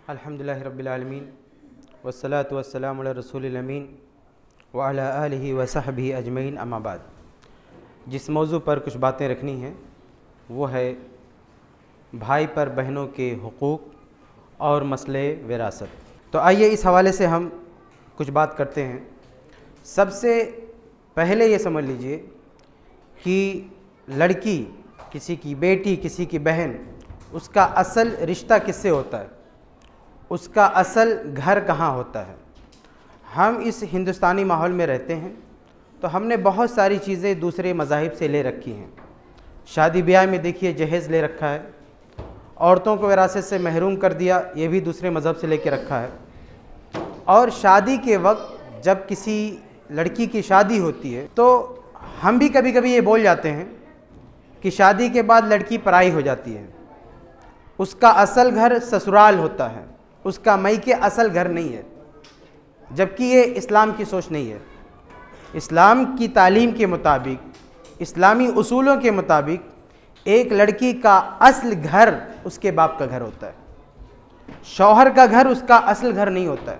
अल्हम्दुलिल्लाहि रब्बिल आलमीन वस्सलातु वस्सलामु अला रसूलिल अमीन व अला आलिहि व सहबिहि अजमईन अम्मा बाद। जिस मौजू पर कुछ बातें रखनी हैं वो है भाई पर बहनों के हुकूक और मसले विरासत। तो आइए इस हवाले से हम कुछ बात करते हैं। सबसे पहले ये समझ लीजिए कि लड़की, किसी की बेटी, किसी की बहन, उसका असल रिश्ता किससे होता है, उसका असल घर कहाँ होता है। हम इस हिंदुस्तानी माहौल में रहते हैं तो हमने बहुत सारी चीज़ें दूसरे मज़ाहिब से ले रखी हैं। शादी ब्याह में देखिए जहेज़ ले रखा है, औरतों को विरासत से महरूम कर दिया, ये भी दूसरे मज़हब से लेके रखा है। और शादी के वक्त जब किसी लड़की की शादी होती है तो हम भी कभी कभी ये बोल जाते हैं कि शादी के बाद लड़की पराई हो जाती है, उसका असल घर ससुराल होता है, उसका मैके असल घर नहीं है। जबकि ये इस्लाम की सोच नहीं है। इस्लाम की तालीम के मुताबिक, इस्लामी उसूलों के मुताबिक एक लड़की का असल घर उसके बाप का घर होता है, शौहर का घर उसका असल घर नहीं होता है।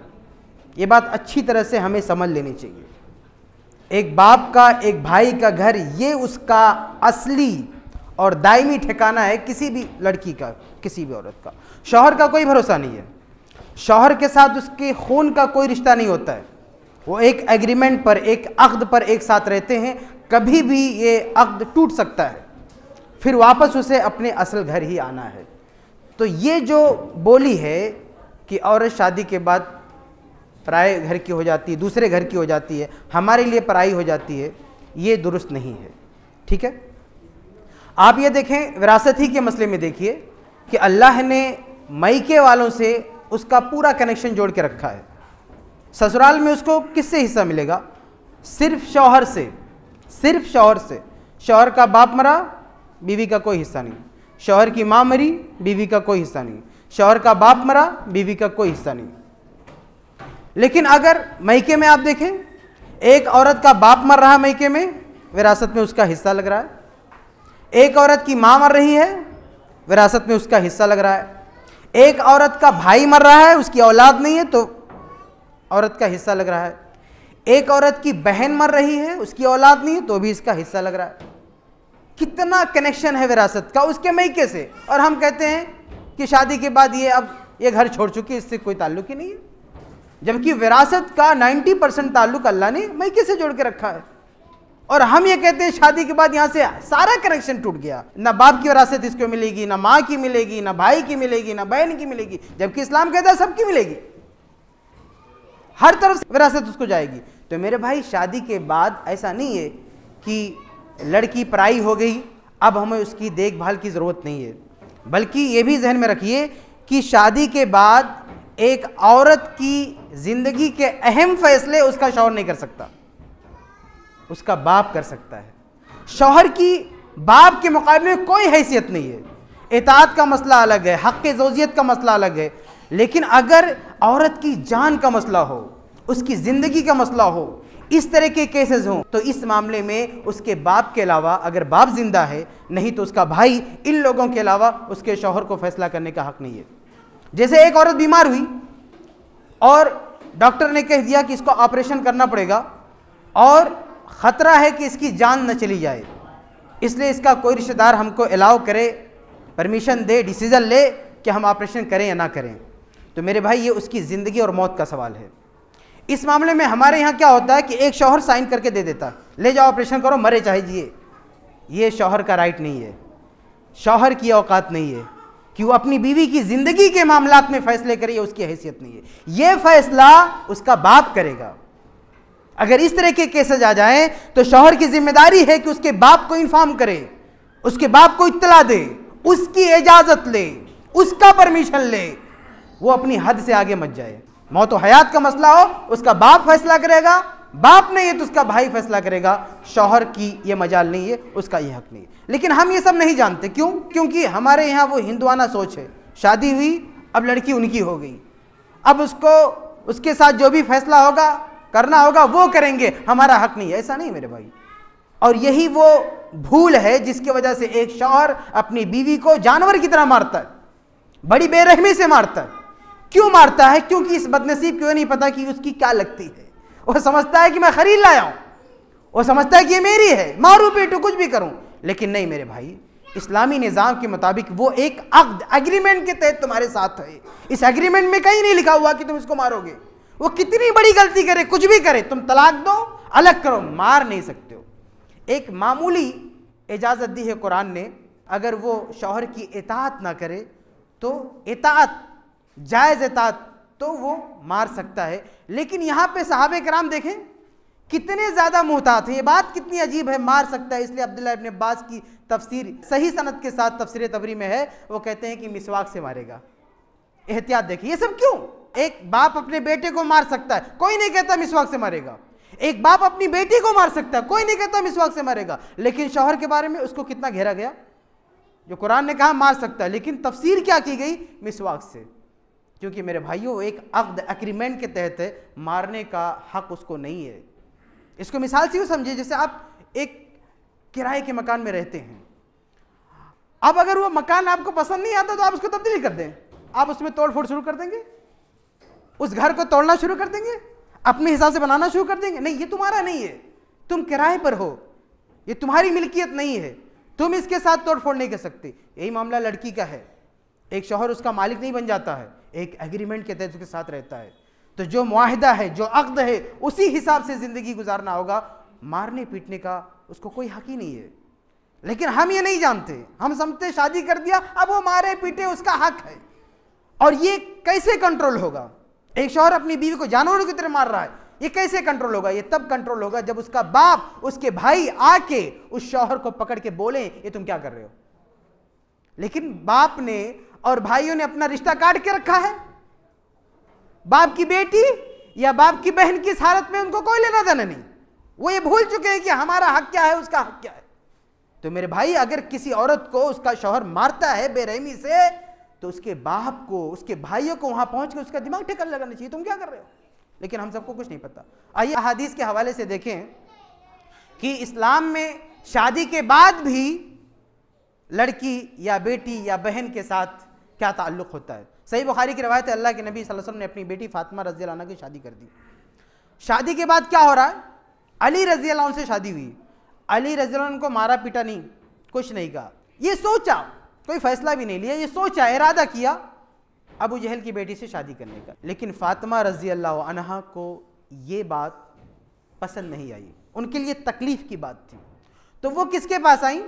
ये बात अच्छी तरह से हमें समझ लेनी चाहिए। एक बाप का, एक भाई का घर, ये उसका असली और दायमी ठिकाना है किसी भी लड़की का, किसी भी औरत का। शौहर का कोई भरोसा नहीं है, शौहर के साथ उसके खून का कोई रिश्ता नहीं होता है। वो एक एग्रीमेंट पर, एक अक़्द पर एक साथ रहते हैं, कभी भी ये अक़्द टूट सकता है, फिर वापस उसे अपने असल घर ही आना है। तो ये जो बोली है कि औरत शादी के बाद पराए घर की हो जाती है, दूसरे घर की हो जाती है, हमारे लिए पराई हो जाती है, ये दुरुस्त नहीं है। ठीक है, आप ये देखें, विरासत ही के मसले में देखिए कि अल्लाह ने मैके वालों से उसका पूरा कनेक्शन जोड़ के रखा है। ससुराल में उसको किससे हिस्सा मिलेगा? सिर्फ शौहर से, सिर्फ शौहर से। शौहर का बाप मरा, बीवी का कोई हिस्सा नहीं। शौहर की माँ मरी, बीवी का कोई हिस्सा नहीं। शौहर का बाप मरा, बीवी का कोई हिस्सा नहीं। लेकिन अगर मैके में आप देखें, एक औरत का बाप मर रहा है मैके में, विरासत में उसका हिस्सा लग रहा है। एक औरत की माँ मर रही है, विरासत में उसका हिस्सा लग रहा है। एक औरत का भाई मर रहा है, उसकी औलाद नहीं है तो औरत का हिस्सा लग रहा है। एक औरत की बहन मर रही है, उसकी औलाद नहीं है तो भी इसका हिस्सा लग रहा है। कितना कनेक्शन है विरासत का उसके मैके से। और हम कहते हैं कि शादी के बाद ये अब ये घर छोड़ चुकी है, इससे कोई ताल्लुक ही नहीं है। जबकि विरासत का 90% ताल्लुक अल्लाह ने मैके से जोड़ के रखा है। और हम ये कहते हैं शादी के बाद यहाँ से सारा कनेक्शन टूट गया, ना बाप की विरासत इसको मिलेगी, ना माँ की मिलेगी, ना भाई की मिलेगी, ना बहन की मिलेगी। जबकि इस्लाम कहता है सबकी मिलेगी, हर तरफ से विरासत उसको जाएगी। तो मेरे भाई, शादी के बाद ऐसा नहीं है कि लड़की पराई हो गई, अब हमें उसकी देखभाल की ज़रूरत नहीं है। बल्कि ये भी जहन में रखिए कि शादी के बाद एक औरत की ज़िंदगी के अहम फैसले उसका शौहर नहीं कर सकता, उसका बाप कर सकता है। शौहर की बाप के मुकाबले में कोई हैसियत नहीं है। इताअत का मसला अलग है, हक़ ज़ौजियत का मसला अलग है। लेकिन अगर औरत की जान का मसला हो, उसकी ज़िंदगी का मसला हो, इस तरह के केसेस हों, तो इस मामले में उसके बाप के अलावा, अगर बाप जिंदा है, नहीं तो उसका भाई, इन लोगों के अलावा उसके शौहर को फैसला करने का हक़ नहीं है। जैसे एक औरत बीमार हुई और डॉक्टर ने कह दिया कि इसको ऑपरेशन करना पड़ेगा और ख़तरा है कि इसकी जान न चली जाए, इसलिए इसका कोई रिश्तेदार हमको अलाउ करे, परमिशन दे, डिसीज़न ले कि हम ऑपरेशन करें या ना करें। तो मेरे भाई, ये उसकी ज़िंदगी और मौत का सवाल है। इस मामले में हमारे यहाँ क्या होता है कि एक शौहर साइन करके दे देता, ले जाओ ऑपरेशन करो, मरे चाहे जिए। ये शौहर का राइट नहीं है, शौहर की औकात नहीं है कि वो अपनी बीवी की ज़िंदगी के मामलात में फ़ैसले करे, उसकी हैसियत नहीं है। ये फ़ैसला उसका बाप करेगा। अगर इस तरह के केसेस आ जाएं तो शौहर की जिम्मेदारी है कि उसके बाप को इन्फॉर्म करे, उसके बाप को इत्तला दे, उसकी इजाज़त ले, उसका परमिशन ले, वो अपनी हद से आगे मत जाए। मौत व हयात का मसला हो, उसका बाप फैसला करेगा, बाप नहीं है तो उसका भाई फैसला करेगा। शौहर की ये मजाल नहीं है, उसका ये हक नहीं है। लेकिन हम ये सब नहीं जानते। क्यों? क्योंकि हमारे यहाँ वो हिंदुआना सोच है, शादी हुई, अब लड़की उनकी हो गई, अब उसको उसके साथ जो भी फैसला होगा करना होगा वो करेंगे, हमारा हक नहीं है। ऐसा नहीं मेरे भाई। और यही वो भूल है जिसकी वजह से एक शौहर अपनी बीवी को जानवर की तरह मारता है, बड़ी बेरहमी से मारता है। क्यों मारता है? क्योंकि इस बदनसीब को नहीं पता कि उसकी क्या लगती है। वो समझता है कि मैं खरीद लाया हूं, वो समझता है कि ये मेरी है, मारूं पीटूं कुछ भी करूं। लेकिन नहीं मेरे भाई, इस्लामी निज़ाम के मुताबिक वो एक अक्द एग्रीमेंट के तहत तुम्हारे साथ है। इस एग्रीमेंट में कहीं नहीं लिखा हुआ कि तुम इसको मारोगे। वो कितनी बड़ी गलती करे, कुछ भी करे, तुम तलाक दो, अलग करो, मार नहीं सकते हो। एक मामूली इजाज़त दी है कुरान ने, अगर वो शौहर की इताअत ना करे तो इताअत, जायज़ इताअत, तो वो मार सकता है। लेकिन यहाँ पे सहाबे कराम देखें कितने ज़्यादा मुहतात हैं। ये बात कितनी अजीब है, मार सकता है। इसलिए अब्दुल्लाह इब्न अब्बास की तफसीर सही सनद के साथ तफसीर तबरी में है, वो कहते हैं कि मिसवाक से मारेगा। एहतियात देखिए, ये सब क्यों? एक बाप अपने बेटे को मार सकता है, कोई नहीं कहता मिसवाक से मारेगा। एक बाप अपनी बेटी को मार सकता है, कोई नहीं कहता मिसवाक से मारेगा। लेकिन शौहर के बारे में उसको कितना घेरा गया, जो कुरान ने कहा मार सकता है, लेकिन तफसीर क्या की गई? मिसवाक से। क्योंकि मेरे भाइयों, एक अक्द एग्रीमेंट के तहत है, मारने का हक उसको नहीं है। इसको मिसाल से यूँ समझिए, जैसे आप एक किराए के मकान में रहते हैं। अब अगर वो मकान आपको पसंद नहीं आता तो आप उसको तब्दीली कर दें, आप उसमें तोड़ फोड़ शुरू कर देंगे, उस घर को तोड़ना शुरू कर देंगे, अपने हिसाब से बनाना शुरू कर देंगे। नहीं, ये तुम्हारा नहीं है, तुम किराए पर हो, ये तुम्हारी मिल्कियत नहीं है, तुम इसके साथ तोड़ फोड़ नहीं कर सकते। यही मामला लड़की का है। एक शौहर उसका मालिक नहीं बन जाता है, एक एग्रीमेंट के तहत उसके साथ रहता है। तो जो मुआहिदा है, जो अक्द है, उसी हिसाब से जिंदगी गुजारना होगा। मारने पीटने का उसको कोई हक ही नहीं है। लेकिन हम ये नहीं जानते, हम समझते शादी कर दिया, अब वो मारे पीटे उसका हक है। और ये कैसे कंट्रोल होगा? एक शौहर अपनी बीवी को जानवरों की तरह मार रहा है, ये कैसे कंट्रोल होगा? ये तब कंट्रोल होगा जब उसका बाप, उसके भाई आके उस शौहर को पकड़ के बोले ये तुम क्या कर रहे हो। लेकिन बाप ने और भाइयों ने अपना रिश्ता काट के रखा है। बाप की बेटी या बाप की बहन की इस हालत में उनको कोई लेना देना नहीं। वो ये भूल चुके हैं कि हमारा हक क्या है, उसका हक क्या है। तो मेरे भाई, अगर किसी औरत को उसका शौहर मारता है बेरहमी से, तो उसके बाप को, उसके भाइयों को वहां पहुंच के उसका दिमाग ठिकाने लगाना चाहिए, तुम क्या कर रहे हो। लेकिन हम सबको कुछ नहीं पता। आइए अहादीस के हवाले से देखें कि इस्लाम में शादी के बाद भी लड़की या बेटी या बहन के साथ क्या ताल्लुक होता है। सही बुखारी की रवायत है, अल्लाह के नबी सल्लल्लाहु अलैहि वसल्लम ने अपनी बेटी फातिमा रज़ी अल्लाह अन्हा की शादी कर दी। शादी के बाद क्या हो रहा है? अली रज़ी अल्लाह अन्हु से शादी हुई। अली रज़ी अल्लाह अन्हु को मारा पीटा नहीं, कुछ नहीं कहा, ये सोचा, कोई फैसला भी नहीं लिया, ये सोचा, इरादा किया अबू जहल की बेटी से शादी करने का। लेकिन फातिमा रज़ी अल्लाह अन्हा को ये बात पसंद नहीं आई, उनके लिए तकलीफ की बात थी। तो वो किसके पास आई?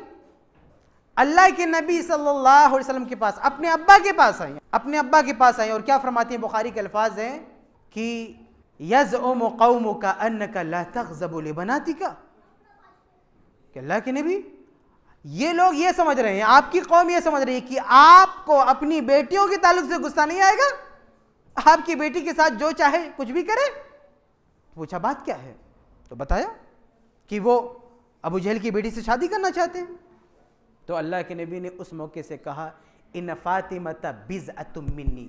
अल्लाह के नबी सल्लल्लाहु अलैहि वसल्लम के पास, अपने अब्बा के पास आई, अपने अब्बा के पास आई। और क्या फरमाती हैं? बुखारी के अल्फाज हैं कि यज़उमु कौमुका अन्नका ला तग़ज़बु लिबनातिका, कि अल्लाह के नबी, ये लोग ये समझ रहे हैं, आपकी कौम ये समझ रही है कि आपको अपनी बेटियों के ताल्लुक से गुस्सा नहीं आएगा, आपकी बेटी के साथ जो चाहे कुछ भी करे। पूछा बात क्या है? तो बताया कि वो अबू जहल की बेटी से शादी करना चाहते हैं। तो अल्लाह के नबी ने उस मौके से कहा, इन फातिमता बिज़अतुम मिन्नी,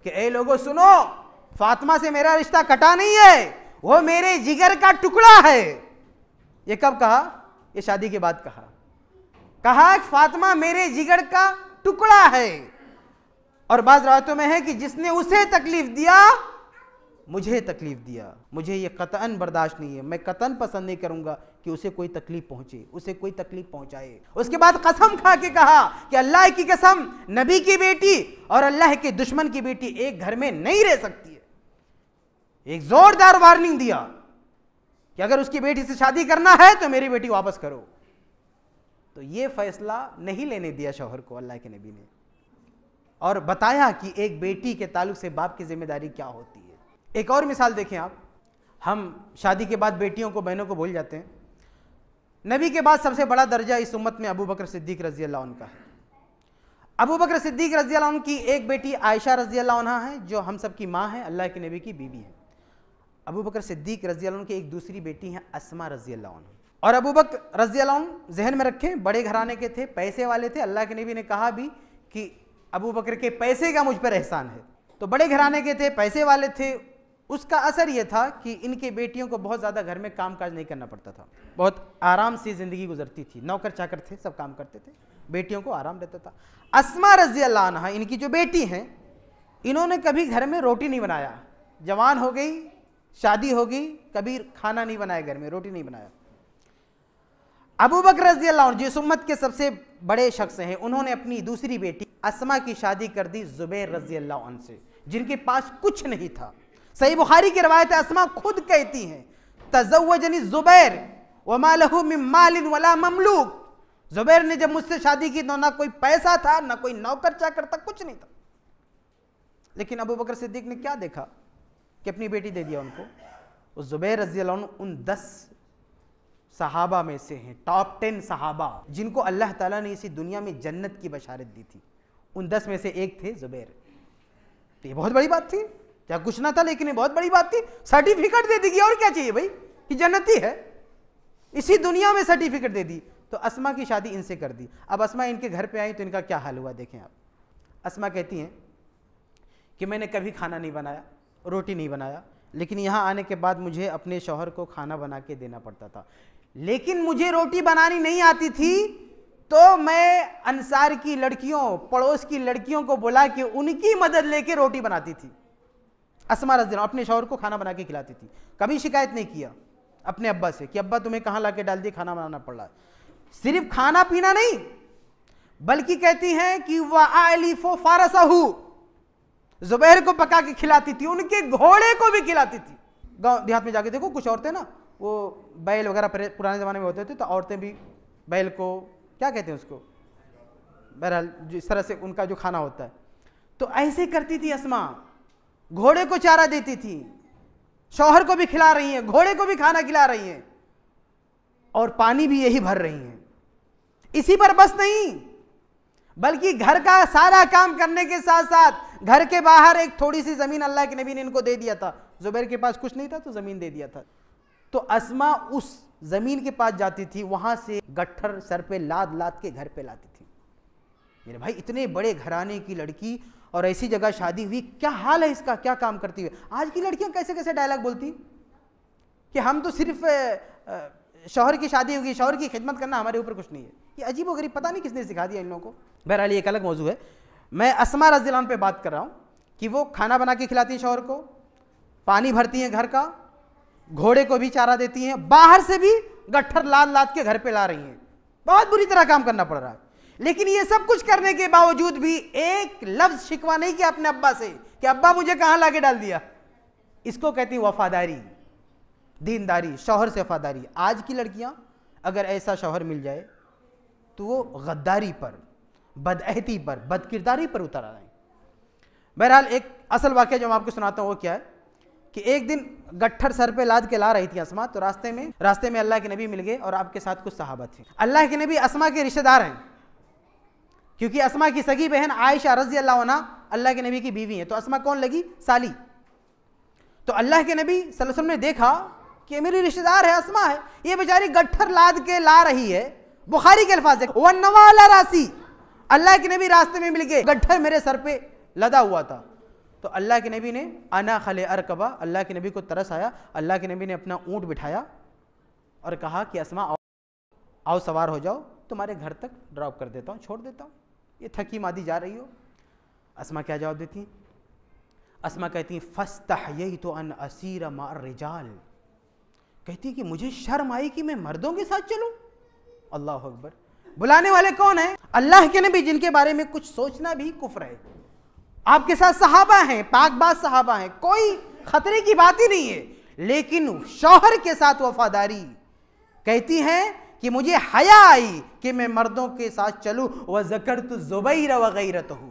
कि ए लोगों सुनो, फातिमा से मेरा रिश्ता कटा नहीं है, वो मेरे जिगर का टुकड़ा है। ये कब कहा? ये शादी के बाद कहा। कहा फातिमा मेरे जिगर का टुकड़ा है। और बाज़ रिवायतों में है कि जिसने उसे तकलीफ दिया मुझे तकलीफ दिया, मुझे ये कतअन बर्दाश्त नहीं है, मैं कतअन पसंद नहीं करूंगा कि उसे कोई तकलीफ पहुंचे, उसे कोई तकलीफ पहुंचाए। उसके बाद कसम खा के कहा कि अल्लाह की कसम, नबी की बेटी और अल्लाह के दुश्मन की बेटी एक घर में नहीं रह सकती है। एक जोरदार वार्निंग दिया कि अगर उसकी बेटी से शादी करना है तो मेरी बेटी वापस करो। तो ये फैसला नहीं लेने दिया शौहर को अल्लाह के नबी ने, और बताया कि एक बेटी के ताल्लुक से बाप की जिम्मेदारी क्या होती है। एक और मिसाल देखें आप, हम शादी के बाद बेटियों को, बहनों को भूल जाते हैं। नबी के बाद सबसे बड़ा दर्जा इस उम्मत में अबू बकर सिद्दीक रज़ी अल्लाह अन्हु का है। अबू बकर सिद्दीक रज़ी अल्लाह अन्हु की एक बेटी आयशा रज़ी अल्लाह अन्हा है, जो हम सब की माँ है, अल्लाह के नबी की बीवी है। अबू बकर सिद्दीक रज़ी अल्लाह अन्हु की एक दूसरी बेटी है अस्मा रज़ी अल्लाह अन्हा। और अबू बकर रज़ी अल्लाह अन्हु जहन में रखें, बड़े घराने के थे, पैसे वाले थे। अल्लाह के नबी ने कहा भी कि अबू बकर के पैसे का मुझ पर एहसान है। तो बड़े घराने के थे, पैसे वाले थे। उसका असर यह था कि इनके बेटियों को बहुत ज़्यादा घर में काम काज नहीं करना पड़ता था, बहुत आराम से ज़िंदगी गुजरती थी। नौकर चाकर थे, सब काम करते थे, बेटियों को आराम रहता था। अस्मा रज़ी अल्लाह अन्हा इनकी जो बेटी हैं, इन्होंने कभी घर में रोटी नहीं बनाया, जवान हो गई, शादी हो गई, कभी खाना नहीं बनाया, घर में रोटी नहीं बनाया। अबू बकर रज़ी अल्लाह अन्हु जिस उम्मत के सबसे बड़े शख्स हैं, उन्होंने अपनी दूसरी बेटी अस्मा की शादी कर दी ज़ुबैर रज़ी अल्लाह अन्हु से, जिनके पास कुछ नहीं था। सही बुखारी की रवायत है, अस्मा खुद कहती हैं तज़व्वजनी ज़ुबैर वमा लहू मिन मालिन वला ममलूक। ज़ुबैर ने जब मुझसे शादी की तो ना कोई पैसा था, ना कोई नौकर चाकर था, कुछ नहीं था। लेकिन अबू बकर सिद्दीक ने क्या देखा कि अपनी बेटी दे दिया उनको। उस ज़ुबैर रज़ी अल्लाह अन्हु उन 10 सहाबा में से हैं, टॉप 10 सहाबा जिनको अल्लाह ताला ने इसी दुनिया में जन्नत की बशारत दी थी। उन 10 में से एक थे ज़ुबैर। तो ये बहुत बड़ी बात थी, क्या कुछ ना था, लेकिन ये बहुत बड़ी बात थी। सर्टिफिकेट दे दी, और क्या चाहिए भाई, कि जन्नती है, इसी दुनिया में सर्टिफिकेट दे दी। तो अस्मा की शादी इनसे कर दी। अब अस्मा इनके घर पे आई तो इनका क्या हाल हुआ देखें आप। अस्मा कहती हैं कि मैंने कभी खाना नहीं बनाया, रोटी नहीं बनाया, लेकिन यहाँ आने के बाद मुझे अपने शौहर को खाना बना के देना पड़ता था। लेकिन मुझे रोटी बनानी नहीं आती थी, तो मैं अंसार की लड़कियों, पड़ोस की लड़कियों को बुला के उनकी मदद लेके रोटी बनाती थी। अस्मा रज़ी अल्लाह अपने शौहर को खाना बना के खिलाती थी। कभी शिकायत नहीं किया अपने अब्बा से कि अब्बा तुम्हें कहाँ ला के डाल दिए, खाना बनाना पड़ रहा है। सिर्फ खाना पीना नहीं, बल्कि कहती हैं कि वअलिफु फारसहु, ज़ुबैर को पका के खिलाती थी, उनके घोड़े को भी खिलाती थी। गांव देहात में जाके देखो, कुछ औरतें ना वो बैल वगैरह पुराने ज़माने में होते थे, तो औरतें भी बैल को क्या कहते हैं उसको, बहरहाल जिस तरह से उनका जो खाना होता है, तो ऐसे करती थी अस्मा। घोड़े को चारा देती थी, शौहर को भी खिला रही हैं, घोड़े को भी खाना खिला रही हैं, और पानी भी यही भर रही हैं। इसी पर बस नहीं, बल्कि घर का सारा काम करने के साथ साथ घर के बाहर एक थोड़ी सी जमीन अल्लाह के नबी ने इनको दे दिया था। ज़ुबैर के पास कुछ नहीं था तो जमीन दे दिया था। तो अस्मा उस जमीन के पास जाती थी, वहां से गट्ठर सर पे लाद लाद के घर पे लाती थी। मेरे भाई, इतने बड़े घराने की लड़की और ऐसी जगह शादी हुई, क्या हाल है इसका, क्या काम करती हुई। आज की लड़कियां कैसे कैसे डायलॉग बोलती कि हम तो सिर्फ शौहर की शादी होगी, शौहर की खिदमत करना हमारे ऊपर कुछ नहीं है। ये अजीब वगैरह, पता नहीं किसने सिखा दिया इन लोगों को। बहरहाल एक अलग मौजू है। मैं अस्मा रज़ी अल्लाह अन्हा पे बात कर रहा हूँ कि वो खाना बना के खिलाती हैं शौहर को, पानी भरती हैं घर का, घोड़े को भी चारा देती हैं, बाहर से भी गट्ठर लाद लाद के घर पे ला रही हैं। बहुत बुरी तरह काम करना पड़ रहा है। लेकिन ये सब कुछ करने के बावजूद भी एक लफ्ज शिकवा नहीं किया अपने अब्बा से कि अब्बा मुझे कहाँ ला के डाल दिया। इसको कहती वफादारी, दीनदारी, शौहर से वफादारी। आज की लड़कियां अगर ऐसा शौहर मिल जाए तो वो गद्दारी पर, बदअहदी पर, बदकिरदारी पर उतर आए। बहरहाल एक असल वाक़या जो मैं आपको सुनाता हूँ वो क्या है कि एक दिन गट्ठर सर पे लाद के ला रही थी अस्मा, तो रास्ते में अल्लाह के नबी मिल गए और आपके साथ कुछ सहाबा थे। अल्लाह के नबी अस्मा के रिश्तेदार हैं, क्योंकि अस्मा की सगी बहन आयशा रज़ी अल्लाह अन्हा अल्लाह के नबी की बीवी है। तो अस्मा कौन लगी, साली। तो अल्लाह के नबी सल्लल्लाहु अलैहि वसल्लम ने देखा कि मेरी रिश्तेदार है, अस्मा है, ये बेचारी गट्ठर लाद के ला रही है। बुखारी के अल्फाज है वन्नवा अला रासी, अल्लाह के नबी रास्ते में मिल गए, गट्ठर मेरे सर पे लदा हुआ था। तो अल्लाह के नबी ने अना खले अरकबा, अल्लाह के नबी को तरस आया, अल्लाह के नबी ने अपना ऊँट बिठाया और कहा कि अस्मा आओ सवार हो जाओ, तुम्हारे घर तक ड्रॉप कर देता हूँ, छोड़ देता हूँ, ये थकी मादी जा रही हो। अस्मा क्या जवाब देती हैं? अस्मा कहती हैं फस्तहयैतु अन असीर माअर रिजाल, कहती कि मुझे शर्म आई कि मैं मर्दों के साथ चलूं। अल्लाह अकबर। बुलाने वाले कौन है? अल्लाह के नबी, जिनके बारे में कुछ सोचना भी कुफ्र है। आपके साथ सहाबा हैं, पाकबाज सहाबा हैं, कोई खतरे की बात ही नहीं है, लेकिन शौहर के साथ वफादारी। कहती हैं कि मुझे हया आई कि मैं मर्दों के साथ चलूं, व ज़करतु ज़ुबैर व गैरतहु,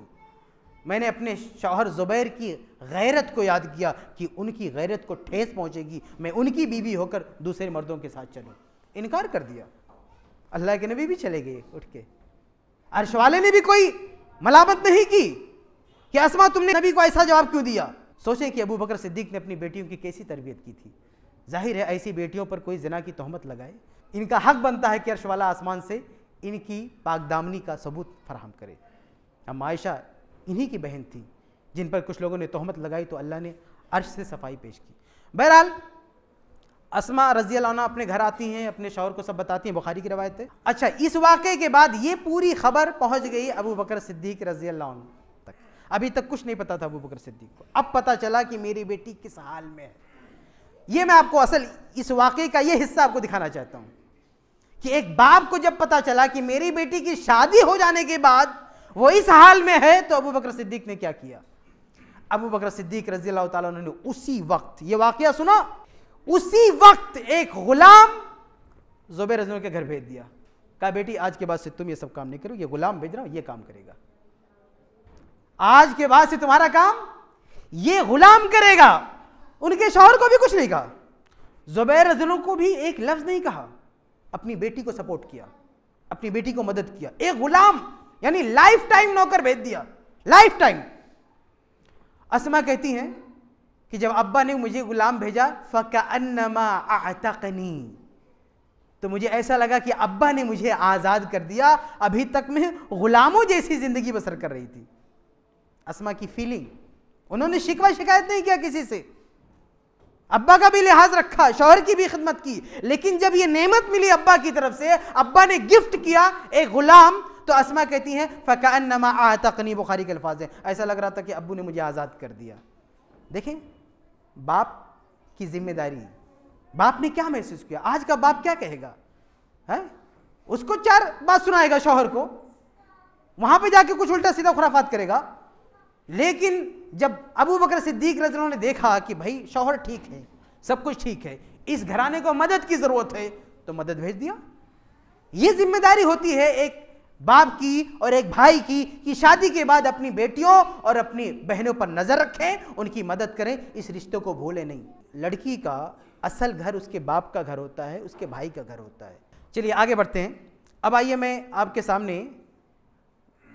मैंने अपने शौहर ज़ुबैर की गैरत को याद किया कि उनकी गैरत को ठेस पहुंचेगी, मैं उनकी बीवी होकर दूसरे मर्दों के साथ चलूं। इनकार कर दिया। अल्लाह के नबी भी चले गए उठ के। अर्श वाले ने भी कोई मलामत नहीं की कि अस्मा तुमने नबी को ऐसा जवाब क्यों दिया। सोचें कि अबू बकर सिद्दीक ने अपनी बेटियों की कैसी तरबियत की थी। जाहिर है ऐसी बेटियों पर कोई ज़िना की तोहमत लगाए, इनका हक बनता है कि अर्श वाला आसमान से इनकी पाकदामनी का सबूत फराहम करे। अब आयशा इन्हीं की बहन थी जिन पर कुछ लोगों ने तोहमत लगाई, तो अल्लाह ने अर्श से सफाई पेश की। बहरहाल अस्मा रज़ी अल्लाह अन्हा अपने घर आती हैं, अपने शौहर को सब बताती हैं, बुखारी की रवायत है। अच्छा, इस वाक़े के बाद ये पूरी खबर पहुंच गई अबू बकर सिद्दीक रज़ी अल्लाह अन्हु तक। अभी तक कुछ नहीं पता था अबू बकर सिद्दीक को, अब पता चला कि मेरी बेटी किस हाल में है। ये मैं आपको असल इस वाकये का ये हिस्सा आपको दिखाना चाहता हूं कि एक बाप को जब पता चला कि मेरी बेटी की शादी हो जाने के बाद वो इस हाल में है, तो अबू बकर सिद्दीक ने क्या किया। अबू बकर सिद्दीक रज़ी अल्लाह ताला अन्हु ने उसी वक्त, ये वाकया सुना, उसी वक्त एक गुलाम ज़ुबैर रज़ी के घर भेज दिया। कहा बेटी आज के बाद से तुम ये सब काम नहीं करो, ये गुलाम भेज रहा हूं, ये काम करेगा। आज के बाद से तुम्हारा काम ये गुलाम करेगा। उनके शौहर को भी कुछ नहीं कहा, ज़ुबैर रज़ी को भी एक लफ्ज नहीं कहा, अपनी बेटी को सपोर्ट किया, अपनी बेटी को मदद किया। एक गुलाम यानी लाइफ टाइम नौकर भेज दिया, लाइफ टाइम। अस्मा कहती हैं कि जब अब्बा ने मुझे गुलाम भेजा, फ़कअन्नमा अअतक़नी, तो मुझे ऐसा लगा कि अब्बा ने मुझे आज़ाद कर दिया। अभी तक मैं गुलामों जैसी जिंदगी बसर कर रही थी। अस्मा की फीलिंग, उन्होंने शिकवा शिकायत नहीं किया किसी से, अब्बा का भी लिहाज रखा, शौहर की भी खिदमत की, लेकिन जब ये नेमत मिली अब्बा की तरफ से, अब्बा ने गिफ्ट किया एक गुलाम, तो अस्मा कहती हैं फ़कअन्नमा अअतक़नी, बुखारी के अल्फाज हैं, ऐसा लग रहा था कि अब्बू ने मुझे आज़ाद कर दिया। देखें बाप की जिम्मेदारी, बाप ने क्या महसूस किया। आज का बाप क्या कहेगा है, उसको चार बात सुनाएगा शौहर को, वहां पे जाके कुछ उल्टा सीधा खुराफात करेगा। लेकिन जब अबू बकर सिद्दीक रज़ी अल्लाह ने देखा कि भाई शौहर ठीक है, सब कुछ ठीक है, इस घराने को मदद की जरूरत है, तो मदद भेज दिया। ये जिम्मेदारी होती है एक बाप की और एक भाई की कि शादी के बाद अपनी बेटियों और अपनी बहनों पर नजर रखें, उनकी मदद करें, इस रिश्ते को भूलें नहीं। लड़की का असल घर उसके बाप का घर होता है, उसके भाई का घर होता है। चलिए आगे बढ़ते हैं। अब आइए मैं आपके सामने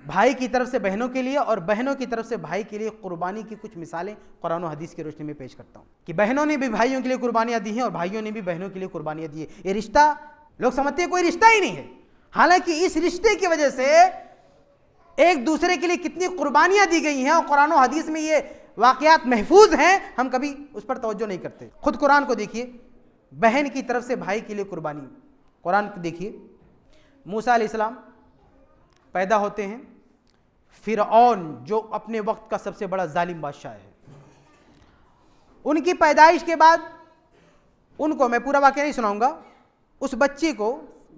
भाई की तरफ से बहनों के लिए और बहनों की तरफ से भाई के लिए कुर्बानी की कुछ मिसालें कुरान और हदीस की रोशनी में पेश करता हूँ कि बहनों ने भी भाइयों के लिए कुर्बानियाँ दी हैं और भाइयों ने भी बहनों के लिए कुर्बानियाँ दी है। ये रिश्ता लोग समझते हैं कोई रिश्ता ही नहीं है, हालांकि इस रिश्ते की वजह से एक दूसरे के लिए कितनी कुर्बानियाँ दी गई हैं और कुरान और हदीस में ये वाक़यात महफूज हैं, हम कभी उस पर तवज्जो नहीं करते। खुद कुरान को देखिए, बहन की तरफ से भाई के लिए कुर्बानी। कुरान को देखिए, मूसा अलैहिस्सलाम पैदा होते हैं, फिरऔन जो अपने वक्त का सबसे बड़ा जालिम बादशाह है, उनकी पैदाइश के बाद उनको, मैं पूरा वाक़या नहीं सुनाऊंगा, उस बच्चे को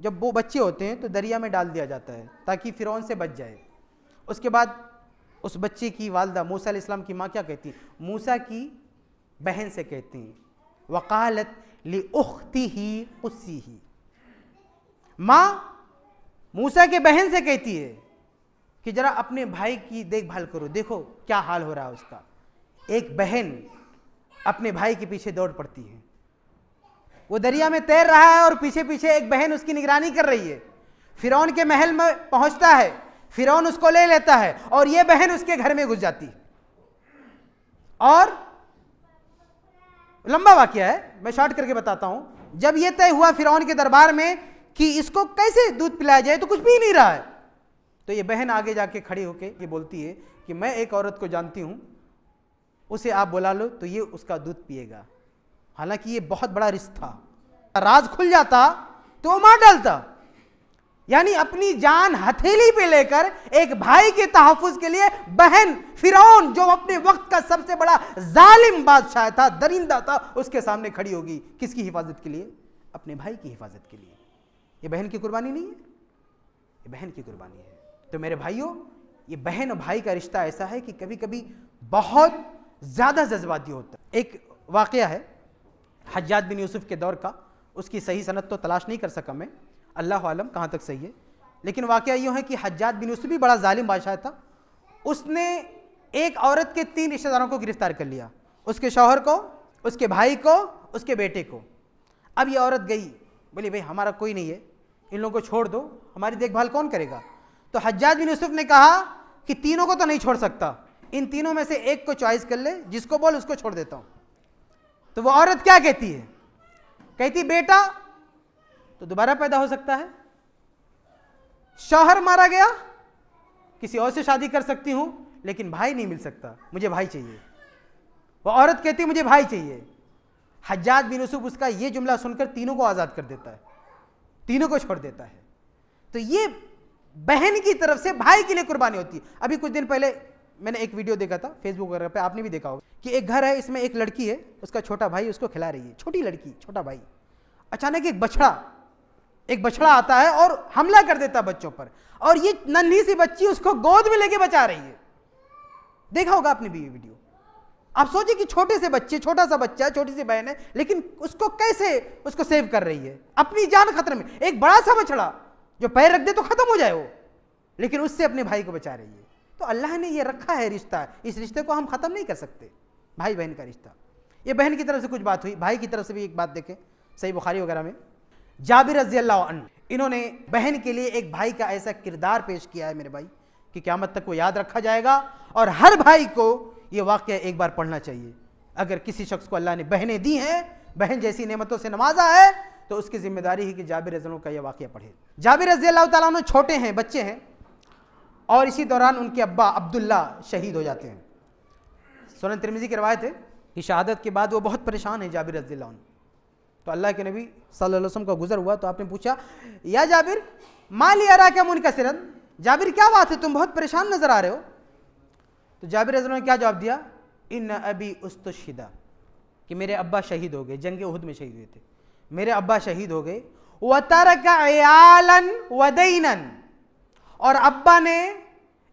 जब वो बच्चे होते हैं तो दरिया में डाल दिया जाता है ताकि फिरौन से बच जाए। उसके बाद उस बच्चे की वालदा मूसा अलैहिस्सलाम की माँ क्या कहती है, मूसा की बहन से कहती हैं, वक़ालत लि उख्तिही क़ुस्सीही, माँ मूसा के बहन से कहती है कि जरा अपने भाई की देखभाल करो, देखो क्या हाल हो रहा है उसका। एक बहन अपने भाई के पीछे दौड़ पड़ती है, वो दरिया में तैर रहा है और पीछे पीछे एक बहन उसकी निगरानी कर रही है। फिरौन के महल में पहुंचता है, फिरौन उसको ले लेता है और ये बहन उसके घर में घुस जाती। और लंबा वाकया है, मैं शॉर्ट करके बताता हूं। जब यह तय हुआ फिरौन के दरबार में कि इसको कैसे दूध पिलाया जाए, तो कुछ पी नहीं रहा है, तो ये बहन आगे जाके खड़ी होके ये बोलती है कि मैं एक औरत को जानती हूं, उसे आप बुला लो तो ये उसका दूध पिएगा। हालांकि ये बहुत बड़ा रिस्क था, राज खुल जाता तो मार डालता। यानी अपनी जान हथेली पे लेकर एक भाई के तहफ़्फ़ुज़ के लिए बहन फिरौन जो अपने वक्त का सबसे बड़ा जालिम बादशाह था, दरिंदा था, उसके सामने खड़ी होगी। किसकी हिफाजत के लिए? अपने भाई की हिफाजत के लिए। ये बहन की कुर्बानी नहीं है, ये बहन की कुर्बानी है। तो मेरे भाइयों, ये बहन और भाई का रिश्ता ऐसा है कि कभी कभी बहुत ज़्यादा जज्बाती होता है। एक वाक़या है हज्जाज बिन यूसुफ के दौर का, उसकी सही सनद तो तलाश नहीं कर सका मैं, अल्लाह आलम कहाँ तक सही है, लेकिन वाक़या यूँ है कि हज्जाज बिन यूसुफ भी बड़ा जालिम बादशाह था। उसने एक औरत के 3 रिश्तेदारों को गिरफ्तार कर लिया, उसके शौहर को, उसके भाई को, उसके बेटे को। अब ये औरत गई, बोली भाई हमारा कोई नहीं है, इन लोगों को छोड़ दो, हमारी देखभाल कौन करेगा? तो हज्जाज बिन यूसुफ ने कहा कि तीनों को तो नहीं छोड़ सकता, इन तीनों में से एक को चॉइस कर ले, जिसको बोल उसको छोड़ देता हूँ। तो वो औरत क्या कहती है? कहती बेटा तो दोबारा पैदा हो सकता है, शौहर मारा गया, किसी और से शादी कर सकती हूं, लेकिन भाई नहीं मिल सकता, मुझे भाई चाहिए। वो औरत कहती मुझे भाई चाहिए। हज्जाज बिन यूसुफ उसका ये जुमला सुनकर तीनों को आज़ाद कर देता है, तीनों को छोड़ देता है। तो ये बहन की तरफ से भाई के लिए कुर्बानी होती है। अभी कुछ दिन पहले मैंने एक वीडियो देखा था फेसबुक वगैरह पे, आपने भी देखा होगा कि एक घर है, इसमें एक लड़की है, उसका छोटा भाई उसको खिला रही है, छोटी लड़की छोटा भाई। अचानक एक बछड़ा आता है और हमला कर देता बच्चों पर, और ये नन्ही सी बच्ची उसको गोद में लेके बचा रही है। देखा होगा आपने भी ये वीडियो। आप सोचिए कि छोटे से बच्चे, छोटा सा बच्चा है, छोटी सी बहन है, लेकिन उसको कैसे उसको सेव कर रही है, अपनी जान खतरे में। एक बड़ा सा बछड़ा जो पैर रख दे तो खत्म हो जाए वो, लेकिन उससे अपने भाई को बचा रही है। तो अल्लाह ने ये रखा है रिश्ता, इस रिश्ते को हम खत्म नहीं कर सकते, भाई बहन का रिश्ता। ये बहन की तरफ से कुछ बात हुई, भाई की तरफ से भी एक बात देखें, सही बुखारी वगैरह में जाबिर रज़ी अल्लाह अन्हु, इन्होंने बहन के लिए एक भाई का ऐसा किरदार पेश किया है मेरे भाई कि क़यामत तक वो याद रखा जाएगा, और हर भाई को ये वाक़या एक बार पढ़ना चाहिए। अगर किसी शख्स को अल्लाह ने बहनें दी हैं, बहन जैसी नेमतों से नवाजा है, तो उसकी जिम्मेदारी है कि जाबिर रज़ी अल्लाह का यह वाक़या पढ़े। जाबिर रज़ी अल्लाह तआला अन्हु छोटे हैं, बच्चे हैं, और इसी दौरान उनके अब्बा अब्दुल्ला शहीद हो जाते हैं। सुनन तिरमिज़ी की रवायत है कि शहादत के बाद वो बहुत परेशान है जाबिर रज़ी अल्लाह अन्हु। तो अल्लाह के नबी सल्लल्लाहु अलैहि वसल्लम का गुजर हुआ, तो आपने पूछा, या जाबिर माली अरा क्या मुनकसिरन, जाबिर क्या बात है, तुम बहुत परेशान नजर आ रहे हो। तो जाबिर रज़ी अल्लाह ने क्या जवाब दिया, इन्न अबी उस्तुशहिदा, कि मेरे अब्बा शहीद हो गए, जंग उहुद में शहीद हुए थे, मेरे अब्बा शहीद हो गए। व तरका इयालन व दैनन, और अब्बा ने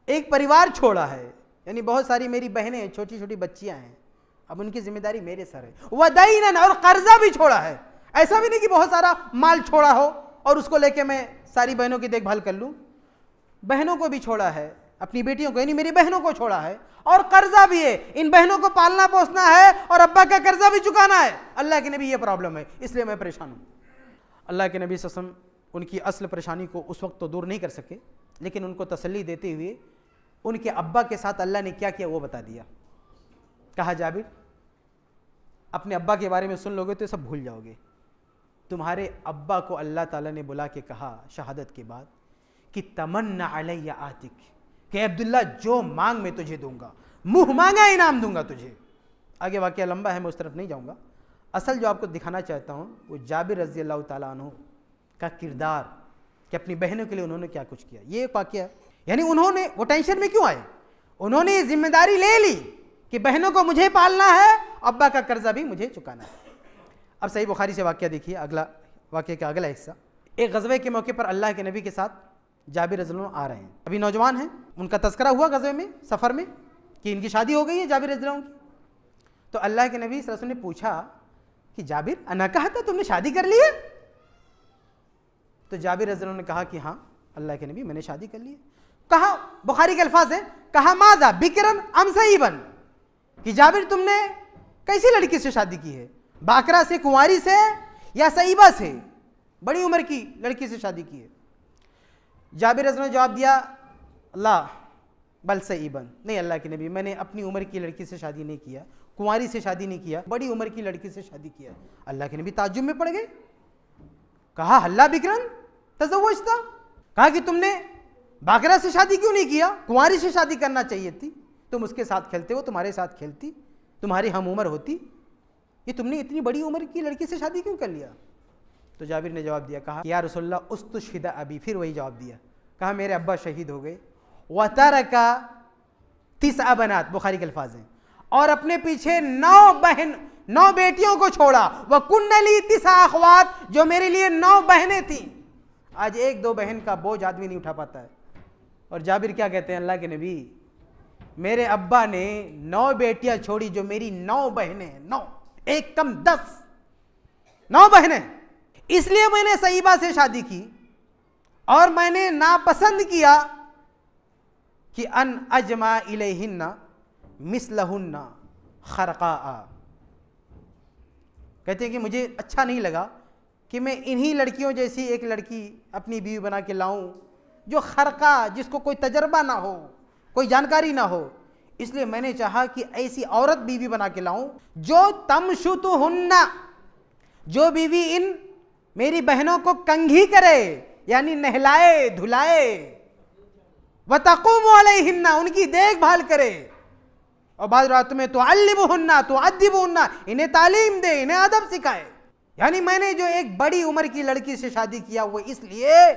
एक परिवार छोड़ा है, यानी बहुत सारी मेरी बहनें, छोटी छोटी बच्चियां हैं, अब उनकी जिम्मेदारी मेरे सर है। व दैनन, और कर्जा भी छोड़ा है। ऐसा भी नहीं कि बहुत सारा माल छोड़ा हो और उसको लेके मैं सारी बहनों की देखभाल कर लूं, बहनों को भी छोड़ा है, अपनी बेटियों को, यानी मेरी बहनों को छोड़ा है, और कर्जा भी है, इन बहनों को पालना पोसना है और अब्बा का कर्जा भी चुकाना है। अल्लाह के नबी ये प्रॉब्लम है, इसलिए मैं परेशान हूं। अल्लाह के नबी सल्लल्लाहु अलैहि वसल्लम उनकी असल परेशानी को उस वक्त तो दूर नहीं कर सके, लेकिन उनको तसल्ली देते हुए उनके अब्बा के साथ अल्लाह ने क्या किया वो बता दिया। कहा, जाबिर अपने अब्बा के बारे में सुन लोगे तो सब भूल जाओगे। तुम्हारे अब्बा को अल्लाह ताला ने बुला के कहा शहादत के बाद कि तमन्ना अलैया आतिक, कि अब्दुल्ला जो मांग मैं तुझे दूंगा, मुंह मांगा इनाम दूंगा तुझे। आगे वाक़या लंबा है, मैं उस तरफ नहीं जाऊंगा। असल जो आपको दिखाना चाहता हूँ वो जाबिर रज़ी अल्लाह ताला अन्हु का किरदार, कि अपनी बहनों के लिए उन्होंने क्या कुछ किया। ये वाक़या, यानी उन्होंने, वो टेंशन में क्यों आए, उन्होंने ये जिम्मेदारी ले ली कि बहनों को मुझे पालना है, अब्बा का कर्जा भी मुझे चुकाना है। अब सही बुखारी से वाक़या देखिए, अगला वाक़या का अगला हिस्सा। एक ग़ज़वे के मौके पर अल्लाह के नबी के साथ जाबिर रज़ी अल्लाह आ रहे हैं, अभी नौजवान हैं, उनका तज़किरा हुआ ग़ज़वे में, सफ़र में, कि इनकी शादी हो गई है जाबिर रज़ी अल्लाह की। तो अल्लाह के नबी सल्लल्लाहु अलैहि वसल्लम ने पूछा कि जाबिर अना कहा था तुमने शादी कर ली है। तो जाबिर रज़ी अल्लाह ने कहा कि हाँ अल्लाह के नबी मैंने शादी कर ली है। कहा, बुखारी के अल्फाज है, कहा मादा बिकरन अम सईबन, कि जाबिर तुमने कैसी लड़की से शादी की है, बाकरा से, कुंवारी से, या सईबा से, बड़ी उम्र की लड़की से शादी की है। जाबिर रज़ी अल्लाह ने जवाब दिया, ला बल सईबन, नहीं अल्लाह के नबी मैंने अपनी उम्र की लड़की से शादी नहीं किया, कुंवारी से शादी नहीं किया, बड़ी उम्र की लड़की से शादी किया। अल्लाह के नबी ताज्जुब में पड़ गए। कहा, हल्ला बिकरन तज़व्वजता, कहा कि तुमने बाकरा से शादी क्यों नहीं किया, कुंवारी से शादी करना चाहिए थी, तुम उसके साथ खेलते हो, तुम्हारे साथ खेलती, तुम्हारी हम उम्र होती, ये तुमने इतनी बड़ी उम्र की लड़की से शादी क्यों कर लिया। तो जाबिर ने जवाब दिया, कहा या रसूलल्लाह उस्तुशहिदा अबी, फिर वही जवाब दिया, कहा मेरे अब्बा शहीद हो गए। व तरका 9 बनात, बुखारी के अल्फाज हैं, और अपने पीछे 9 बेटियों को छोड़ा। व कुन्नली 9 अखवात, जो मेरे लिए 9 बहनें थी। आज 1-2 बहन का बोझ आदमी नहीं उठा पाता है। और जाबिर क्या कहते हैं, अल्लाह के नबी मेरे अब्बा ने 9 बेटियां छोड़ी, जो मेरी 9 बहनें, 9 एक कम 10, 9 बहनें, इसलिए मैंने सईबा से शादी की, और मैंने नापसंद किया कि अन अजमा इलैहिन्ना मिसलहुन्ना खरक़ा। कहते हैं कि मुझे अच्छा नहीं लगा कि मैं इन्हीं लड़कियों जैसी एक लड़की अपनी बीवी बना के लाऊं, जो खरक़ा, जिसको कोई तजर्बा ना हो, कोई जानकारी ना हो। इसलिए मैंने चाहा कि ऐसी औरत बीवी बना के लाऊं जो तमशुतुहुन्ना, जो बीवी इन मेरी बहनों को कंघी करे, यानी नहलाए धुलाए, व तक़ूमु अलैहिन्ना, उनकी देखभाल करे, और बाद रात में तो अल्लिमुहुन्ना तो अद्दिबुहुन्ना, इन्हें तालीम दे, इन्हें अदब सिखाए। यानी मैंने जो एक बड़ी उम्र की लड़की से शादी किया वो इसलिए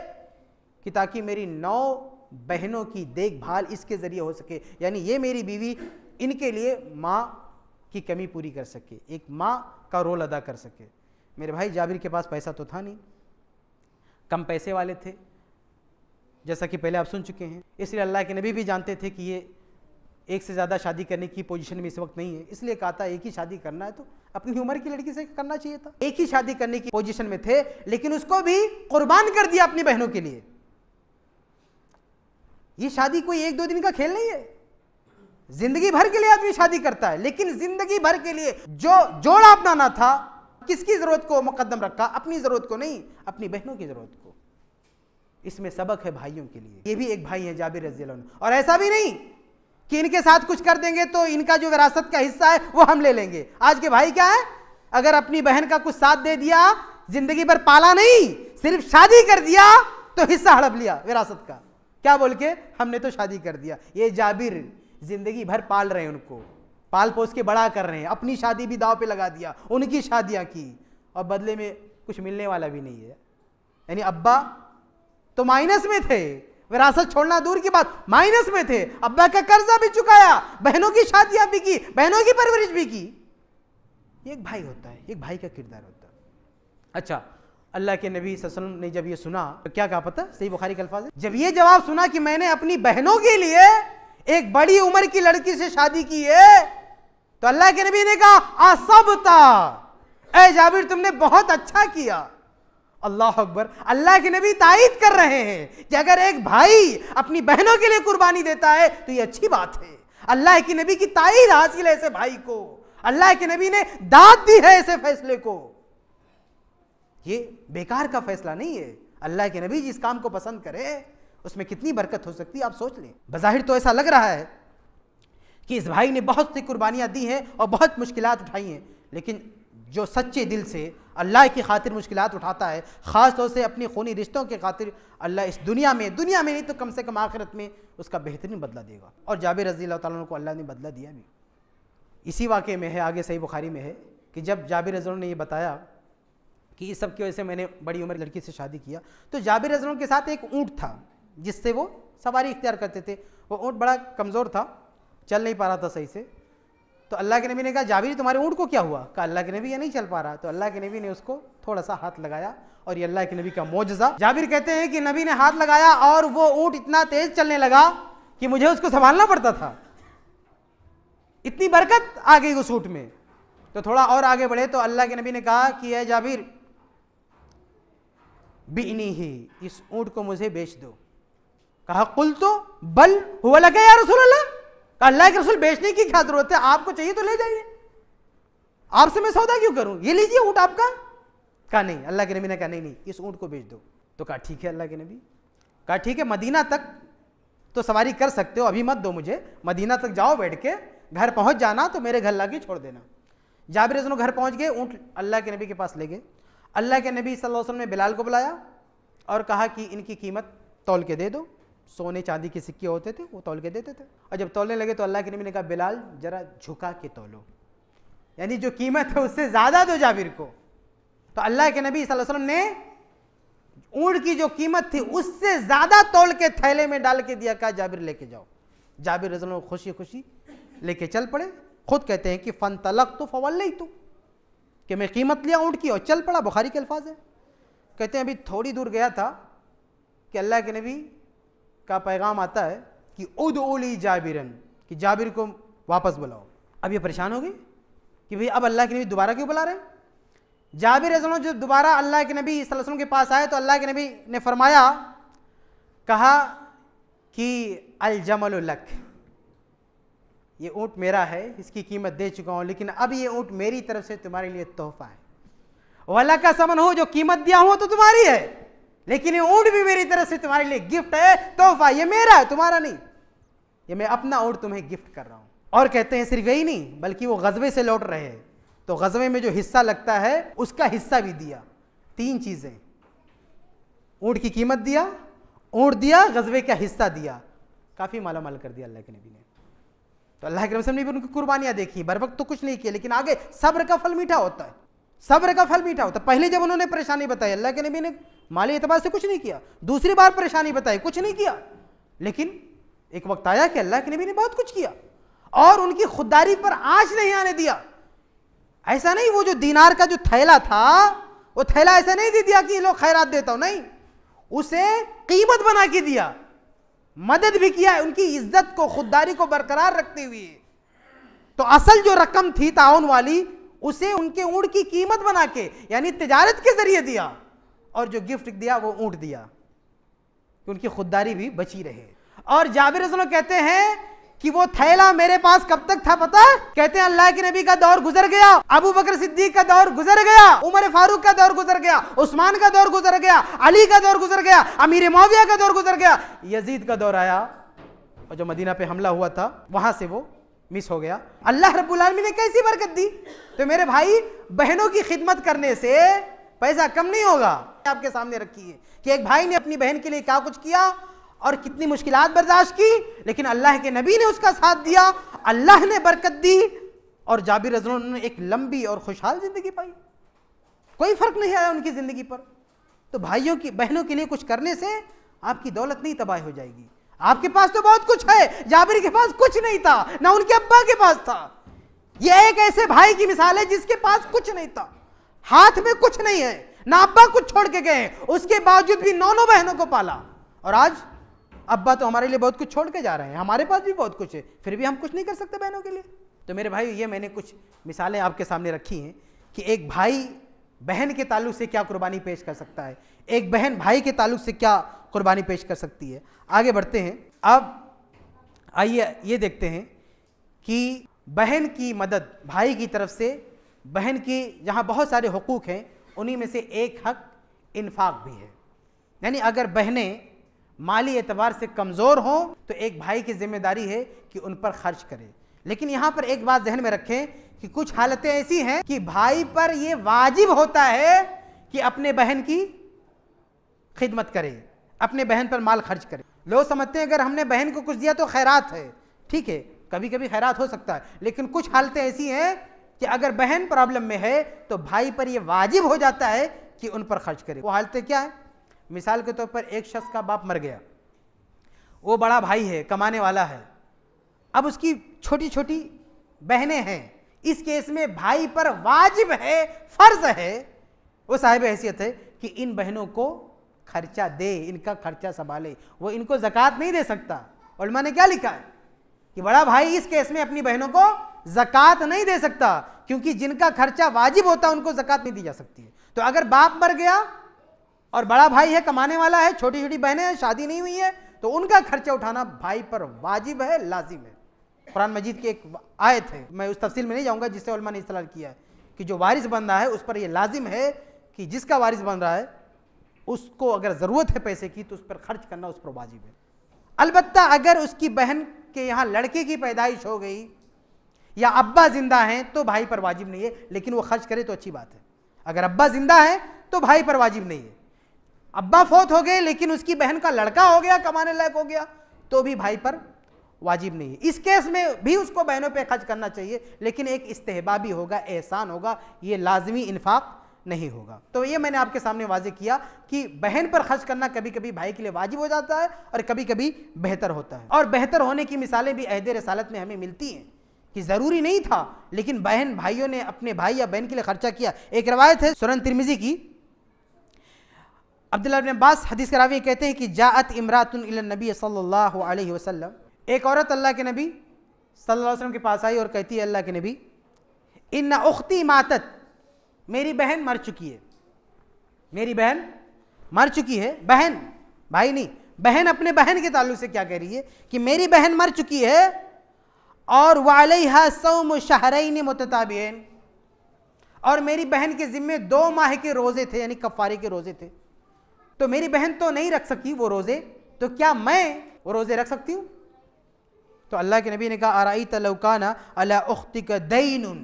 कि ताकि मेरी 9 बहनों की देखभाल इसके ज़रिए हो सके, यानी ये मेरी बीवी इनके लिए माँ की कमी पूरी कर सके, एक माँ का रोल अदा कर सके। मेरे भाई जाबिर के पास पैसा तो था नहीं, कम पैसे वाले थे, जैसा कि पहले आप सुन चुके हैं। इसलिए अल्लाह के नबी भी जानते थे कि ये एक से ज़्यादा शादी करने की पोजीशन में इस वक्त नहीं है, इसलिए कहा था एक ही शादी करना है तो अपनी उम्र की लड़की से करना चाहिए था। एक ही शादी करने की पोजीशन में थे, लेकिन उसको भी कुर्बान कर दिया अपनी बहनों के लिए। ये शादी कोई एक दो दिन का खेल नहीं है, जिंदगी भर के लिए आदमी शादी करता है, लेकिन जिंदगी भर के लिए जो जोड़ा अपनाना था, किसकी जरूरत को मुकद्दम रखा? अपनी जरूरत को नहीं, अपनी बहनों की जरूरत को। इसमें सबक है भाइयों के लिए। ये भी एक भाई है जाबिर रज़ी अल्लाह अन्हु, और ऐसा भी नहीं कि इनके साथ कुछ कर देंगे तो इनका जो विरासत का हिस्सा है वो हम ले लेंगे। आज के भाई क्या है, अगर अपनी बहन का कुछ साथ दे दिया, जिंदगी भर पाला नहीं, सिर्फ शादी कर दिया तो हिस्सा हड़प लिया विरासत का, क्या बोल के हमने तो शादी कर दिया। ये जाबिर जिंदगी भर पाल रहे हैं, उनको पाल पोस के बड़ा कर रहे हैं, अपनी शादी भी दांव पे लगा दिया, उनकी शादियां की, और बदले में कुछ मिलने वाला भी नहीं है। यानी अब्बा तो माइनस में थे, विरासत छोड़ना दूर की बात, माइनस में थे, अब्बा का कर्जा भी चुकाया, बहनों की शादियां भी की, बहनों की परवरिश भी की। एक भाई होता है, एक भाई का किरदार होता है। अच्छा, अल्लाह के नबी सल्लल्लाहु अलैहि वसल्लम ने जब ये सुना तो क्या कहा पता? सही बुखारी के अल्फाज है, जब ये जवाब सुना कि मैंने अपनी बहनों के लिए एक बड़ी उम्र की लड़की से शादी की है, तो अल्लाह के नबी ने कहा असबता, ऐ जाबिर तुमने बहुत अच्छा किया। अल्लाह अकबर। अल्लाह के नबी तायीद कर रहे हैं कि अगर एक भाई अपनी बहनों के लिए कुर्बानी देता है तो ये अच्छी बात है। अल्लाह के नबी की तायीद हासिल है ऐसे भाई को, अल्लाह के नबी ने दाद दी है ऐसे फैसले को। ये बेकार का फैसला नहीं है। अल्लाह के नबी जिस काम को पसंद करे उसमें कितनी बरकत हो सकती है आप सोच लें। बज़ाहिर तो ऐसा लग रहा है कि इस भाई ने बहुत सी कुर्बानियां दी हैं और बहुत मुश्किलात उठाई हैं, लेकिन जो सच्चे दिल से अल्लाह की खातिर मुश्किलात उठाता है, ख़ास तौर से अपनी खूनी रिश्तों के खातिर, अल्लाह इस दुनिया में नहीं तो कम से कम आखिरत में उसका बेहतरीन बदला देगा। और जाबिर रज़ी अल्लाह ताला को अल्लाह ने बदला दिया भी। इसी वाक़े में है, आगे सही बुखारी में है कि जब जाबिर रज़ी ने ये बताया कि इस सब की वजह से मैंने बड़ी उम्र लड़की से शादी किया, तो जाबिर रज़ी के साथ एक ऊँट था जिससे वो सवारी इख्तियार करते थे। वो ऊँट बड़ा कमज़ोर था, चल नहीं पा रहा था सही से। तो अल्लाह के नबी ने कहा जाबिर तुम्हारे ऊँट को क्या हुआ? कहा अल्लाह के नबी ये नहीं चल पा रहा। तो अल्लाह के नबी ने उसको थोड़ा सा हाथ लगाया और ये अल्लाह के नबी का मौजज़ा। जाबिर कहते हैं कि नबी ने हाथ लगाया और वो ऊँट इतना तेज चलने लगा कि मुझे उसको संभालना पड़ता था, इतनी बरकत आ गई उस ऊँट में। तो थोड़ा और आगे बढ़े तो अल्लाह के नबी ने कहा कि है जाबिर बिनी ही, इस ऊँट को मुझे बेच दो। कहा कुल तो बल हुआ लगा या रसूल अल्लाह, अल्लाह के रसूल बेचने की क्या जरूरत है, आपको चाहिए तो ले जाइए, आपसे मैं सौदा क्यों करूं, ये लीजिए ऊँट आपका। कहा नहीं, अल्लाह के नबी ने कहा नहीं नहीं इस ऊँट को बेच दो। तो कहा ठीक है अल्लाह के नबी। कहा ठीक है मदीना तक तो सवारी कर सकते हो, अभी मत दो मुझे, मदीना तक जाओ बैठ के, घर पहुंच जाना तो मेरे घर लाके छोड़ देना। जाबिर रज़ी घर पहुंच गए, ऊँट अल्लाह के नबी के पास ले गए। अल्लाह के नबी सल्लल्लाहु अलैहि वसल्लम ने बिलाल को बुलाया और कहा कि इनकी कीमत तौल के दे दो। सोने चांदी के सिक्के होते थे वो तौल के देते थे। और जब तौलने लगे तो अल्लाह के नबी ने कहा बिलाल जरा झुका के तौलो, यानी जो कीमत है उससे ज़्यादा दो जाबिर को। तो अल्लाह के नबी सल्लल्लाहु अलैहि वसल्लम ने ऊँट की जो कीमत थी उससे ज़्यादा तौल के थैले में डाल के दिया, कहा जाबिर लेके जाओ। जाबिर रज़ी अल्लाह खुशी खुशी लेके चल पड़े। खुद कहते हैं कि फ़न तलक तो फवल्लई तो, कि मैं कीमत लिया ऊँट की और चल पड़ा। बुखारी के अल्फाज है। कहते हैं अभी थोड़ी दूर गया था कि अल्लाह के नबी का पैगाम आता है कि उदउली जाबिरन, कि जाबिर को वापस बुलाओ। अब ये परेशान हो गई कि भाई अब अल्लाह के नबी दोबारा क्यों बुला रहे हैं। जाबिर रज़ी अल्लाह अन्हु जब दोबारा अल्लाह के नबी सल्लल्लाहु अलैहि वसल्लम के पास आए तो अल्लाह के नबी ने फरमाया, कहा कि अल जमल लक, ये ऊँट मेरा है, इसकी कीमत दे चुका हूँ, लेकिन अब ये ऊँट मेरी तरफ से तुम्हारे लिए तोहफा है। वाला का समन हो, जो कीमत दिया हुआ तो तुम्हारी है, लेकिन ये ऊँट भी मेरी तरफ से तुम्हारे लिए गिफ्ट है, तोहफा, ये मेरा है तुम्हारा नहीं, ये मैं अपना ऊँट तुम्हें गिफ्ट कर रहा हूँ। और कहते हैं सिर्फ यही नहीं बल्कि वो गजबे से लौट रहे हैं तो गजबे में जो हिस्सा लगता है उसका हिस्सा भी दिया। 3 चीजें, ऊँट की कीमत दिया, ऊँट दिया, गजबे का हिस्सा दिया, काफी मालामाल कर दिया अल्लाह के नबी ने। तो अल्लाह के रसूल ने भी उनकी कुर्बानियां देखी, बर वक्त तो कुछ नहीं किया, लेकिन आगे सब्र का फल मीठा होता है, सब्र का फल मीठा होता है। पहले जब उन्होंने परेशानी बताई अल्लाह के नबी ने माली एतबार से कुछ नहीं किया, दूसरी बार परेशानी बताई कुछ नहीं किया, लेकिन एक वक्त आया कि अल्लाह के नबी ने बहुत कुछ किया और उनकी खुददारी पर आंच नहीं आने दिया। ऐसा नहीं वो जो दीनार का जो थैला था वो थैला ऐसा नहीं दे दिया कि लोग खैरात देता हूं, नहीं, उसे कीमत बना के दिया, मदद भी किया उनकी इज्जत को, खुददारी को बरकरार रखते हुए। तो असल जो रकम थी ताउन वाली उसे उनके ऊंट की कीमत बना के यानी तिजारत के जरिए दिया, और जो गिफ्ट दिया वो ऊंट दिया कि उनकी खुददारी भी बची रहे। और जाबिर रज़ी अल्लाह कहते हैं कि वो थैला मेरे पास कब तक था पता है? कहते हैं अल्लाह के नबी का दौर गुजर गया, अबू बकर सिद्दीक का दौर गुजर गया, उमर फारूक का दौर गुजर गया, उस्मान का दौर गुजर गया, अली का दौर गुजर गया, अमीर मुआविया का दौर गुजर गया, यजीद का दौर आया और जो मदीना पे हमला हुआ था वहां से वो मिस हो गया। अल्लाह रब्बुल आलमीन ने कैसी बरकत दी। तो मेरे भाई, बहनों की खिदमत करने से पैसा कम नहीं होगा। आपके सामने रखी है कि एक भाई ने अपनी बहन के लिए क्या कुछ किया और कितनी मुश्किलात बर्दाश्त की, लेकिन अल्लाह के नबी ने उसका साथ दिया, अल्लाह ने बरकत दी और जाबिर रज़ी अल्लाह ने एक लंबी और खुशहाल जिंदगी पाई, कोई फर्क नहीं आया उनकी जिंदगी पर। तो भाइयों की, बहनों के लिए कुछ करने से आपकी दौलत नहीं तबाह हो जाएगी। आपके पास तो बहुत कुछ है, जाबिर के पास कुछ नहीं था, ना उनके अब्बा के पास था। यह एक ऐसे भाई की मिसाल है जिसके पास कुछ नहीं था, हाथ में कुछ नहीं है, ना अब्बा कुछ छोड़ के गए, उसके बावजूद भी 9 बहनों को पाला। और आज अब्बा तो हमारे लिए बहुत कुछ छोड़ के जा रहे हैं, हमारे पास भी बहुत कुछ है, फिर भी हम कुछ नहीं कर सकते बहनों के लिए। तो मेरे भाई, ये मैंने कुछ मिसालें आपके सामने रखी हैं कि एक भाई बहन के ताल्लुक से क्या कुर्बानी पेश कर सकता है, एक बहन भाई के ताल्लुक से क्या कुर्बानी पेश कर सकती है। आगे बढ़ते हैं। अब आइए ये देखते हैं कि बहन की मदद भाई की तरफ से, बहन की जहाँ बहुत सारे हुकूक हैं उन्हीं में से एक हक इन्फाक भी है। यानी अगर बहनें माली एतबार से कमज़ोर हों तो एक भाई की जिम्मेदारी है कि उन पर खर्च करे। लेकिन यहाँ पर एक बात जहन में रखें कि कुछ हालतें ऐसी हैं कि भाई पर यह वाजिब होता है कि अपने बहन की खिदमत करे, अपने बहन पर माल खर्च करे। लोग समझते हैं अगर हमने बहन को कुछ दिया तो खैरात है, ठीक है, कभी कभी खैरात हो सकता है, लेकिन कुछ हालतें ऐसी हैं कि अगर बहन प्रॉब्लम में है तो भाई पर यह वाजिब हो जाता है कि उन पर खर्च करे। वो हालतें क्या है? मिसाल के तौर पर एक शख्स का बाप मर गया, वो बड़ा भाई है, कमाने वाला है, अब उसकी छोटी छोटी बहनें हैं। इस केस में भाई पर वाजिब है, फर्ज है, वो साहिब हैसियत है कि इन बहनों को खर्चा दे, इनका खर्चा संभाले। वो इनको ज़कात नहीं दे सकता। उलमा ने क्या लिखा है कि बड़ा भाई इस केस में अपनी बहनों को ज़कात नहीं दे सकता, क्योंकि जिनका खर्चा वाजिब होता है उनको ज़कात नहीं दी जा सकती है। तो अगर बाप मर गया और बड़ा भाई है, कमाने वाला है, छोटी छोटी बहनें हैं, शादी नहीं हुई है, तो उनका खर्चा उठाना भाई पर वाजिब है, लाजिम है। कुरान मजीद की एक आयत है, मैं उस तफसील में नहीं जाऊंगा, जिससे उलमा ने इस्तेलाल किया है कि जो वारिस बन रहा है उस पर यह लाजिम है कि जिसका वारिस बन रहा है उसको अगर ज़रूरत है पैसे की तो उस पर खर्च करना उस पर वाजिब है। अलबत्ता अगर उसकी बहन के यहाँ लड़के की पैदाइश हो गई या अब्बा जिंदा हैं तो भाई पर वाजिब नहीं है, लेकिन वो खर्च करे तो अच्छी बात है। अगर अब्बा जिंदा है तो भाई पर वाजिब नहीं है। अब्बा फौत हो गए लेकिन उसकी बहन का लड़का हो गया, कमाने लायक हो गया, तो भी भाई पर वाजिब नहीं है। इस केस में भी उसको बहनों पे खर्च करना चाहिए, लेकिन एक इस्तेहबाबी होगा, एहसान होगा, ये लाजमी इन्फाक नहीं होगा। तो ये मैंने आपके सामने वाजे किया कि बहन पर खर्च करना कभी कभी भाई के लिए वाजिब हो जाता है और कभी कभी बेहतर होता है। और बेहतर होने की मिसालें भी अहद रसालत में हमें मिलती हैं कि ज़रूरी नहीं था, लेकिन बहन भाइयों ने अपने भाई या बहन के लिए खर्चा किया। एक रवायत है सुनन तिरमिज़ी की, अब्दुल्लाह इब्न अब्बास हदीस के रावी कहते हैं कि जाअत इमरातुन इलन नबी सल्लल्लाहु अलैहि वसल्लम, एक औरत अल्लाह के नबी सल्लल्लाहु अलैहि वसल्लम के पास आई और कहती है, अल्लाह के नबी, इन्ना उख्ती मातत, मेरी बहन मर चुकी है, मेरी बहन मर चुकी है। बहन, भाई नहीं, बहन अपने बहन के ताल्लुक से क्या कह रही है कि मेरी बहन मर चुकी है और वालैहा सौम शहरैन मुतताबियैन, और मेरी बहन के जिम्मे 2 माह के रोजे थे, यानी कफ़ारे के रोजे थे। तो मेरी बहन तो नहीं रख सकी वो रोजे, तो क्या मैं वो रोजे रख सकती हूँ? तो अल्लाह के नबी ने कहा, अराईत लौ काना अला उख्तिका दैनुन,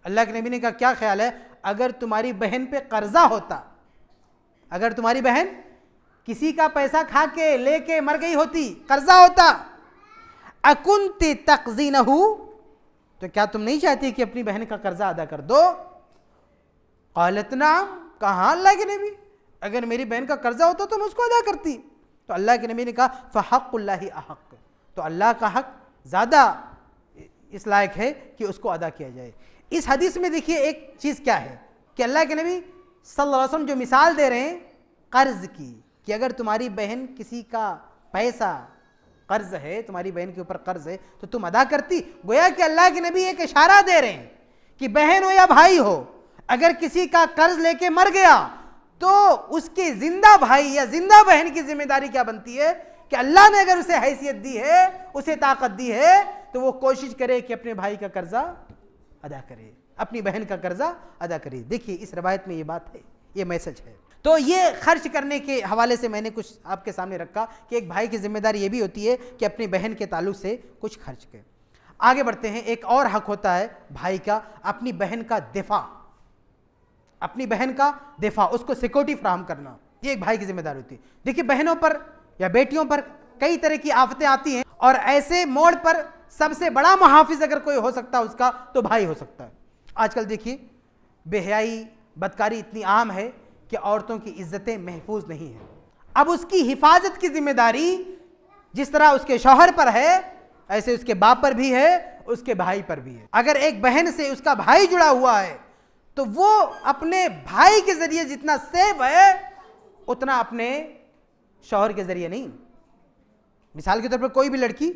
अल्लाह के नबी ने कहा क्या ख्याल है अगर तुम्हारी बहन पे कर्जा होता, अगर तुम्हारी बहन किसी का पैसा खा के लेके मर गई होती, कर्जा होता, अकुंती तक़ज़ीनहु, तो क्या तुम नहीं चाहती कि अपनी बहन का कर्जा अदा कर दो? क़ालत नाम, कहा अल्लाह के नबी, अगर मेरी बहन का कर्जा होता तो मैं उसको अदा करती। तो अल्लाह के नबी ने कहा फ़हक़्क़ुल्लाहि अहक़्क़, तो अल्लाह का हक ज़्यादा इस लायक है कि उसको अदा किया जाए। इस हदीस में देखिए एक चीज़ क्या है कि अल्लाह के नबी सल्लल्लाहु अलैहि वसल्लम जो मिसाल दे रहे हैं कर्ज़ की, कि अगर तुम्हारी बहन किसी का पैसा कर्ज है, तुम्हारी बहन के ऊपर कर्ज है, तो तुम अदा करती। गोया कि अल्लाह के नबी एक इशारा दे रहे हैं कि बहन हो या भाई हो, अगर किसी का कर्ज लेके मर गया तो उसके जिंदा भाई या जिंदा बहन की जिम्मेदारी क्या बनती है कि अल्लाह ने अगर उसे हैसियत दी है, उसे ताकत दी है, तो वो कोशिश करे कि अपने भाई का कर्जा अदा करे, अपनी बहन का कर्जा अदा करे। देखिए इस रवायत में ये बात है, ये मैसेज है। तो ये खर्च करने के हवाले से मैंने कुछ आपके सामने रखा कि एक भाई की जिम्मेदारी ये भी होती है कि अपनी बहन के ताल्लुक से कुछ खर्च करे। आगे बढ़ते हैं। एक और हक होता है भाई का, अपनी बहन का दिफा, अपनी बहन का दिफा, उसको सिक्योरिटी फराहम करना, ये एक भाई की जिम्मेदारी होती है। देखिए बहनों पर या बेटियों पर कई तरह की आफतें आती हैं और ऐसे मोड़ पर सबसे बड़ा मुहाफिज अगर कोई हो सकता है उसका, तो भाई हो सकता है। आजकल देखिए बेहयाई बदकारी इतनी आम है कि औरतों की इज्जतें महफूज नहीं है। अब उसकी हिफाजत की जिम्मेदारी जिस तरह उसके शौहर पर है, ऐसे उसके बाप पर भी है, उसके भाई पर भी है। अगर एक बहन से उसका भाई जुड़ा हुआ है तो वो अपने भाई के जरिए जितना सेफ है उतना अपने शौहर के जरिए नहीं। मिसाल के तौर पर कोई भी लड़की,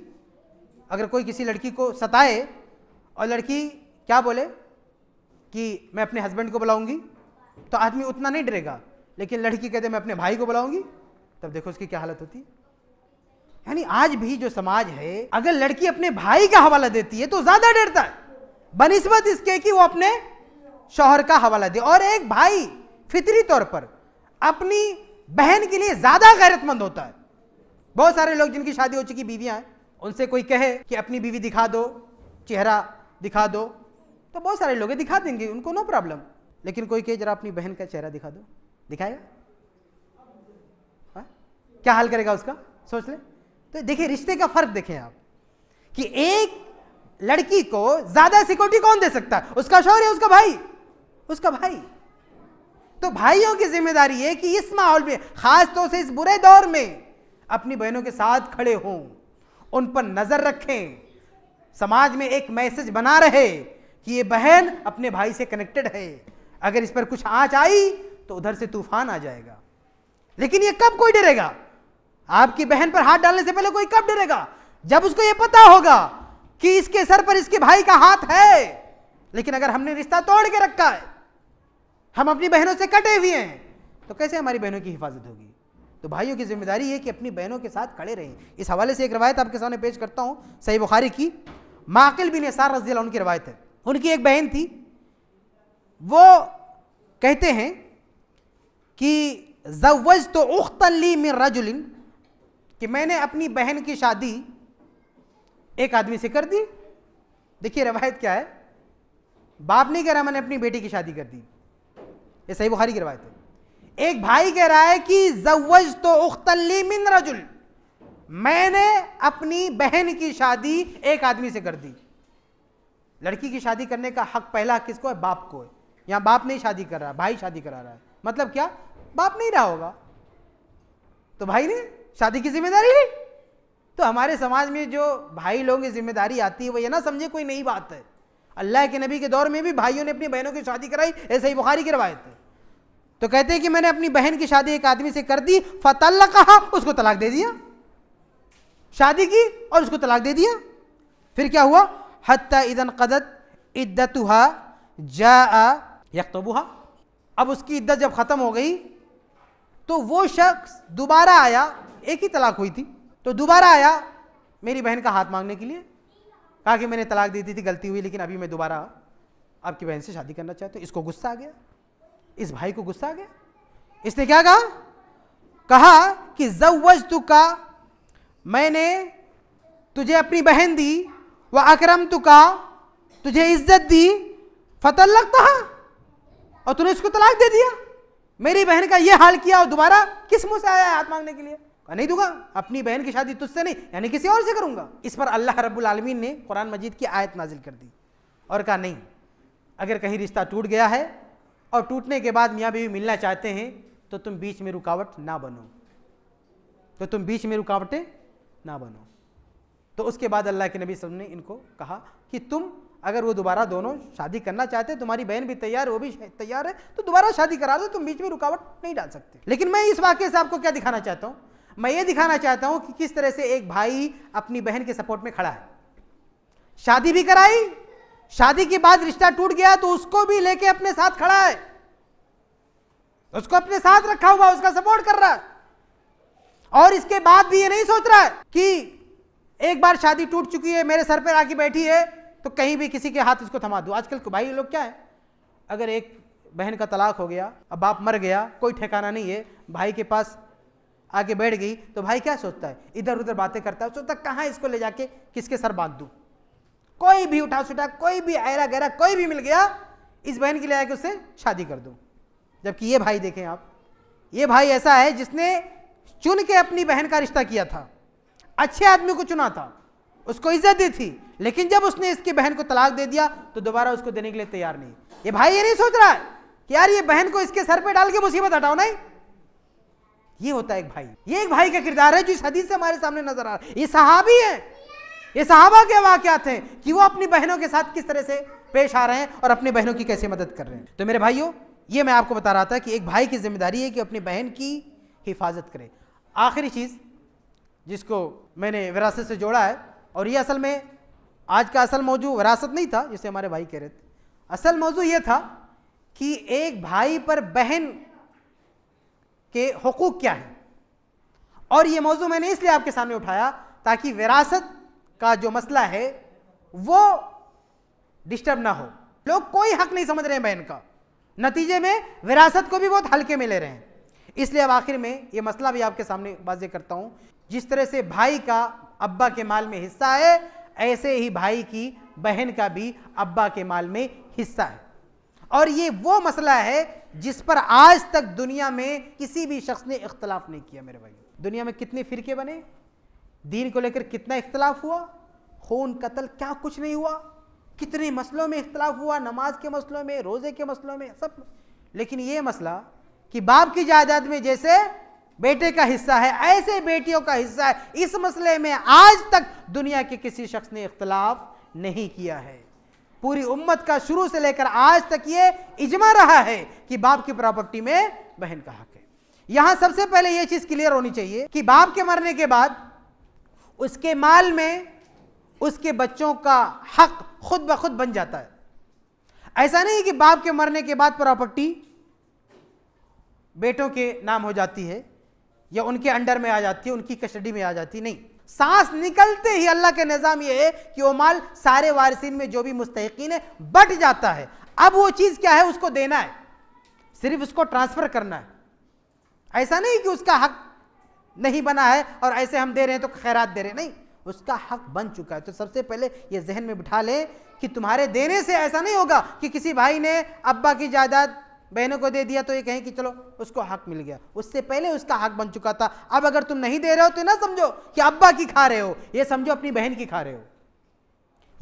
अगर कोई किसी लड़की को सताए और लड़की क्या बोले कि मैं अपने हस्बैंड को बुलाऊंगी, तो आदमी उतना नहीं डरेगा, लेकिन लड़की कहते मैं अपने भाई को बुलाऊंगी, तब देखो उसकी क्या हालत होती है। यानी आज भी जो समाज है, अगर लड़की अपने भाई का हवाला देती है तो ज्यादा डरता है बनिस्बत इसके कि वो अपने शौहर का हवाला दे। और एक भाई फितरी तौर पर अपनी बहन के लिए ज्यादा गैरतमंद होता है। बहुत सारे लोग जिनकी शादी हो चुकी बीवियां हैं, उनसे कोई कहे कि अपनी बीवी दिखा दो, चेहरा दिखा दो, तो बहुत सारे लोग दिखा देंगे, उनको नो प्रॉब्लम। लेकिन कोई कहे जरा अपनी बहन का चेहरा दिखा दो, दिखाएगा? क्या हाल करेगा उसका, सोच ले। तो देखिए रिश्ते का फर्क देखें आप कि एक लड़की को ज्यादा सिक्योरिटी कौन दे सकता है, उसका शौहर या उसका भाई? उसका भाई। तो भाइयों की जिम्मेदारी है कि इस माहौल में, खास तौर से इस बुरे दौर में, अपनी बहनों के साथ खड़े हों, उन पर नजर रखें, समाज में एक मैसेज बना रहे कि ये बहन अपने भाई से कनेक्टेड है, अगर इस पर कुछ आंच आई तो उधर से तूफान आ जाएगा। लेकिन ये कब कोई डरेगा? आपकी बहन पर हाथ डालने से पहले कोई कब डरेगा? जब उसको ये पता होगा कि इसके सर पर इसके भाई का हाथ है। लेकिन अगर हमने रिश्ता तोड़ के रखा है, हम अपनी बहनों से कटे हुए हैं, तो कैसे हमारी बहनों की हिफाजत होगी? तो भाइयों की जिम्मेदारी है कि अपनी बहनों के साथ खड़े रहें। इस हवाले से एक रवायत आपके सामने पेश करता हूं, सही बुखारी की, माकिल बिन यसार रज़ियल्लाहु अन्हु की रवायत है। उनकी एक बहन थी, वो कहते हैं कि ज़व्वजतु उख्तन ली मिन रजुलिन, कि मैंने अपनी बहन की शादी एक आदमी से कर दी। देखिए रवायत क्या है, बाप नहीं कह रहा मैंने अपनी बेटी की शादी कर दी, ये सही बुखारी की रवायत है। एक भाई कह रहा है कि ज़व्वजतु उख्तन ली मिन रजुल, मैंने अपनी बहन की शादी एक आदमी से कर दी। लड़की की शादी करने का हक पहला किसको है? बाप को है। यहां बाप नहीं शादी कर रहा, भाई शादी करा रहा है। मतलब क्या? बाप नहीं रहा होगा तो भाई ने शादी की जिम्मेदारी ली। तो हमारे समाज में जो भाई लोगों की जिम्मेदारी आती है वो ये ना समझे कोई नई बात है। अल्लाह के नबी के दौर में भी भाइयों ने अपनी बहनों की शादी कराई, ऐसे ही बुखारी की रवायत है। तो कहते हैं कि मैंने अपनी बहन की शादी एक आदमी से कर दी, फतल्लक़हा, उसको तलाक दे दिया। शादी की और उसको तलाक दे दिया। फिर क्या हुआ? हत्ता इदन क़दत इद्दतुहा जाआ यख्तबुहा, अब उसकी इद्दत जब खत्म हो गई तो वो शख्स दोबारा आया, एक ही तलाक हुई थी, तो दोबारा आया मेरी बहन का हाथ मांगने के लिए, कहा कि मैंने तलाक दे दी थी, गलती हुई, लेकिन अभी मैं दोबारा आपकी बहन से शादी करना चाहता हूं। इसको गुस्सा आ गया, इस भाई को गुस्सा आ गया। इसने क्या कहा? कहा कि ज़व्वजतुका, मैंने तुझे अपनी बहन दी, व अकरमतुका, तुझे इज्जत दी, फतल्लक़तहा, और तूने इसको तलाक दे दिया। मेरी बहन का ये हाल किया और दोबारा किस मुंह से आया है हाथ मांगने के लिए? नहीं दूंगा, अपनी बहन की शादी तुझसे नहीं, यानी किसी और से करूंगा। इस पर अल्लाह रब्बुल आलमीन ने कुरान मजीद की आयत नाजिल कर दी और कहा नहीं, अगर कहीं रिश्ता टूट गया है और टूटने के बाद मियाँ बीवी मिलना चाहते हैं तो तुम बीच में रुकावट ना बनो। तो तुम बीच में रुकावटें ना बनो। तो उसके बाद अल्लाह के नबी सल्लल्लाहु अलैहि वसल्लम ने इनको कहा कि तुम अगर वो दोबारा दोनों शादी करना चाहते हैं, तुम्हारी बहन भी तैयार है, वो भी तैयार है, तो दोबारा शादी करा दो, तुम बीच में रुकावट नहीं डाल सकते। लेकिन मैं इस वाक्य से आपको क्या दिखाना चाहता हूं? मैं ये दिखाना चाहता हूं कि किस तरह से एक भाई अपनी बहन के सपोर्ट में खड़ा है। शादी भी कराई, शादी के बाद रिश्ता टूट गया तो उसको भी लेके अपने साथ खड़ा है, उसको अपने साथ रखा हुआ, उसका सपोर्ट कर रहा है। और इसके बाद भी ये नहीं सोच रहा है कि एक बार शादी टूट चुकी है, मेरे सर पर आके बैठी है, तो कहीं भी किसी के हाथ उसको थमा दो। आजकल भाई लोग क्या है, अगर एक बहन का तलाक हो गया, अब बाप मर गया, कोई ठिकाना नहीं है, भाई के पास आके बैठ गई, तो भाई क्या सोचता है, इधर उधर बातें करता है, सोचता कहाँ इसको ले जाके किसके सर बांध दूं। कोई भी उठा सुठा, कोई भी ऐरा गहरा कोई भी मिल गया, इस बहन के लिए आके उससे शादी कर दूं। जबकि ये भाई देखें आप, ये भाई ऐसा है जिसने चुन के अपनी बहन का रिश्ता किया था, अच्छे आदमी को चुना था, उसको इज्जत दी थी, लेकिन जब उसने इसकी बहन को तलाक दे दिया तो दोबारा उसको देने के लिए तैयार नहीं। ये भाई ये नहीं सोच रहा है कि यार ये बहन को इसके सर पे डाल के मुसीबत हटाओ, नहीं। ये होता है एक भाई, ये एक भाई का किरदार है जो इस हदीस से हमारे सामने नजर आ रहा है। ये सहाबी है, ये सहाबा के वाक़यात हैं कि वो अपनी बहनों के साथ किस तरह से पेश आ रहे हैं और अपनी बहनों की कैसे मदद कर रहे हैं। तो मेरे भाइयों, ये मैं आपको बता रहा था कि एक भाई की जिम्मेदारी है कि अपनी बहन की हिफाजत करे। आखिरी चीज़ जिसको मैंने विरासत से जोड़ा है, और ये असल में आज का असल मौजू विरासत नहीं था जिसे हमारे भाई कह रहे थे, असल मौजू ये था कि एक भाई पर बहन के हुकूक क्या है। और ये मौजू मैंने इसलिए आपके सामने उठाया ताकि विरासत का जो मसला है वो डिस्टर्ब ना हो। लोग कोई हक नहीं समझ रहे हैं बहन का, नतीजे में विरासत को भी बहुत हल्के में ले रहे हैं। इसलिए अब आखिर में ये मसला भी आपके सामने वाज़ेह करता हूं। जिस तरह से भाई का अब्बा के माल में हिस्सा है, ऐसे ही भाई की बहन का भी अब्बा के माल में हिस्सा है। और ये वो मसला है जिस पर आज तक दुनिया में किसी भी शख्स ने इख्तलाफ नहीं किया। मेरे भाई, दुनिया में कितने फिरके बने, दीन को लेकर कितना इख्तलाफ हुआ, खून कत्ल क्या कुछ नहीं हुआ, कितने मसलों में इख्तलाफ हुआ, नमाज के मसलों में, रोजे के मसलों में, सब। लेकिन ये मसला कि बाप की जायदाद में जैसे बेटे का हिस्सा है ऐसे बेटियों का हिस्सा है, इस मसले में आज तक दुनिया के किसी शख्स ने इख्तलाफ नहीं किया है। पूरी उम्मत का शुरू से लेकर आज तक ये इजमा रहा है कि बाप की प्रॉपर्टी में बहन का हक है। यहां सबसे पहले यह चीज क्लियर होनी चाहिए कि बाप के मरने के बाद उसके माल में उसके बच्चों का हक खुद ब खुद बन जाता है। ऐसा नहीं कि बाप के मरने के बाद प्रॉपर्टी बेटों के नाम हो जाती है या उनके अंडर में आ जाती है, उनकी कस्टडी में आ जाती, नहीं। सांस निकलते ही अल्लाह का निजाम यह है कि वो माल सारे वारिसीन में जो भी मुस्तहिकीन है बट जाता है। अब वो चीज क्या है, उसको देना है, सिर्फ उसको ट्रांसफर करना है। ऐसा नहीं कि उसका हक नहीं बना है और ऐसे हम दे रहे हैं तो खैरात दे रहे हैं, नहीं, उसका हक बन चुका है। तो सबसे पहले ये जहन में बिठा ले कि तुम्हारे देने से ऐसा नहीं होगा कि किसी भाई ने अब्बा की जायदाद बहनों को दे दिया तो ये कहें कि चलो उसको हक मिल गया, उससे पहले उसका हक बन चुका था। अब अगर तुम नहीं दे रहे हो तो ना समझो कि अब्बा की खा रहे हो, ये समझो अपनी बहन की खा रहे हो।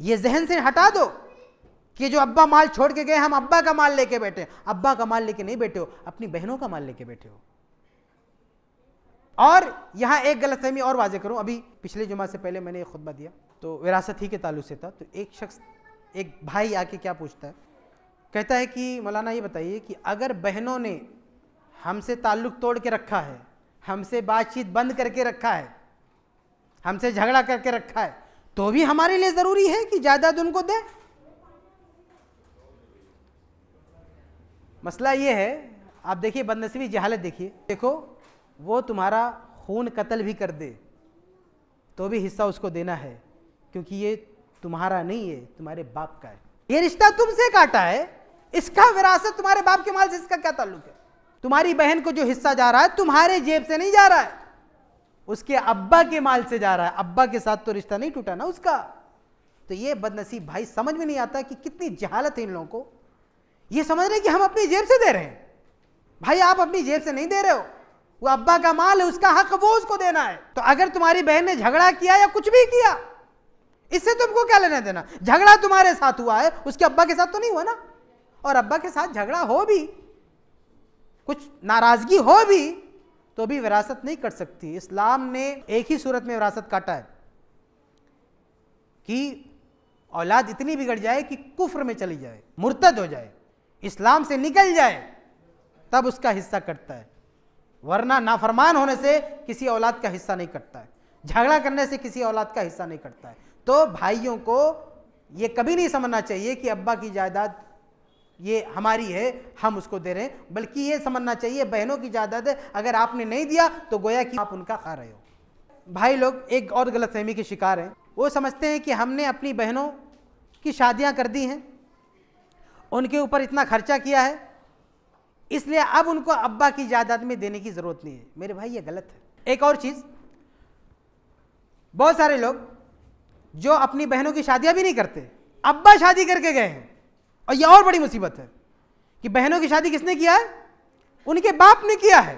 ये जहन से हटा दो कि जो अब्बा माल छोड़ के गए हम अब्बा का माल लेके बैठे। अब्बा का माल लेके नहीं बैठे हो, अपनी बहनों का माल लेके बैठे हो। और यहां एक गलतफहमी और वाजे करूं, अभी पिछले जुमा से पहले मैंने एक खुतबा दिया तो विरासत ही के ताल्लुक से था। तो एक शख्स, एक भाई आके क्या पूछता है, कहता है कि मौलाना ये बताइए कि अगर बहनों ने हमसे ताल्लुक़ तोड़ के रखा है, हमसे बातचीत बंद करके रखा है, हमसे झगड़ा करके रखा है, तो भी हमारे लिए ज़रूरी है कि जायदाद उनको दें? मसला ये है, आप देखिए बदनसीबी जहालत देखिए, देखो वो तुम्हारा खून कत्ल भी कर दे तो भी हिस्सा उसको देना है, क्योंकि ये तुम्हारा नहीं है, तुम्हारे बाप का है। ये रिश्ता तुमसे काटा है, इसका विरासत तुम्हारे बाप के माल से इसका क्या ताल्लुक है? तुम्हारी बहन को जो हिस्सा जा रहा है तुम्हारे जेब से नहीं जा रहा है, उसके अब्बा के माल से जा रहा है। अब्बा के साथ तो रिश्ता नहीं टूटा ना उसका। तो ये बदनसीब भाई, समझ में नहीं आता कि कितनी जहालत है इन लोगों को। ये समझ रहे कि हम अपनी जेब से दे रहे हैं। भाई आप अपनी जेब से नहीं दे रहे हो, वो अब्बा का माल है, उसका हक वो उसको देना है। तो अगर तुम्हारी बहन ने झगड़ा किया या कुछ भी किया, इससे तुमको क्या लेना देना? झगड़ा तुम्हारे साथ हुआ है, उसके अब्बा के साथ तो नहीं हुआ ना। और अब्बा के साथ झगड़ा हो भी, कुछ नाराजगी हो भी, तो भी विरासत नहीं कट सकती। इस्लाम ने एक ही सूरत में विरासत काटा है कि औलाद इतनी बिगड़ जाए कि कुफ्र में चली जाए, मुर्तद हो जाए, इस्लाम से निकल जाए, तब उसका हिस्सा कटता है, वरना नाफरमान होने से किसी औलाद का हिस्सा नहीं कटता है, झगड़ा करने से किसी औलाद का हिस्सा नहीं कटता है। तो भाइयों को ये कभी नहीं समझना चाहिए कि अब्बा की जायदाद ये हमारी है, हम उसको दे रहे हैं, बल्कि ये समझना चाहिए बहनों की जायदाद है, अगर आपने नहीं दिया तो गोया कि आप उनका खा रहे हो। भाई लोग एक और गलतफहमी के शिकार हैं, वो समझते हैं कि हमने अपनी बहनों की शादियां कर दी हैं, उनके ऊपर इतना खर्चा किया है, इसलिए अब उनको अब्बा की जायदाद में देने की जरूरत नहीं है। मेरे भाई ये गलत है। एक और चीज, बहुत सारे लोग जो अपनी बहनों की शादियां भी नहीं करते, अब्बा शादी करके गए हैं, और यह और बड़ी मुसीबत है कि बहनों की शादी किसने किया है? उनके बाप ने किया है,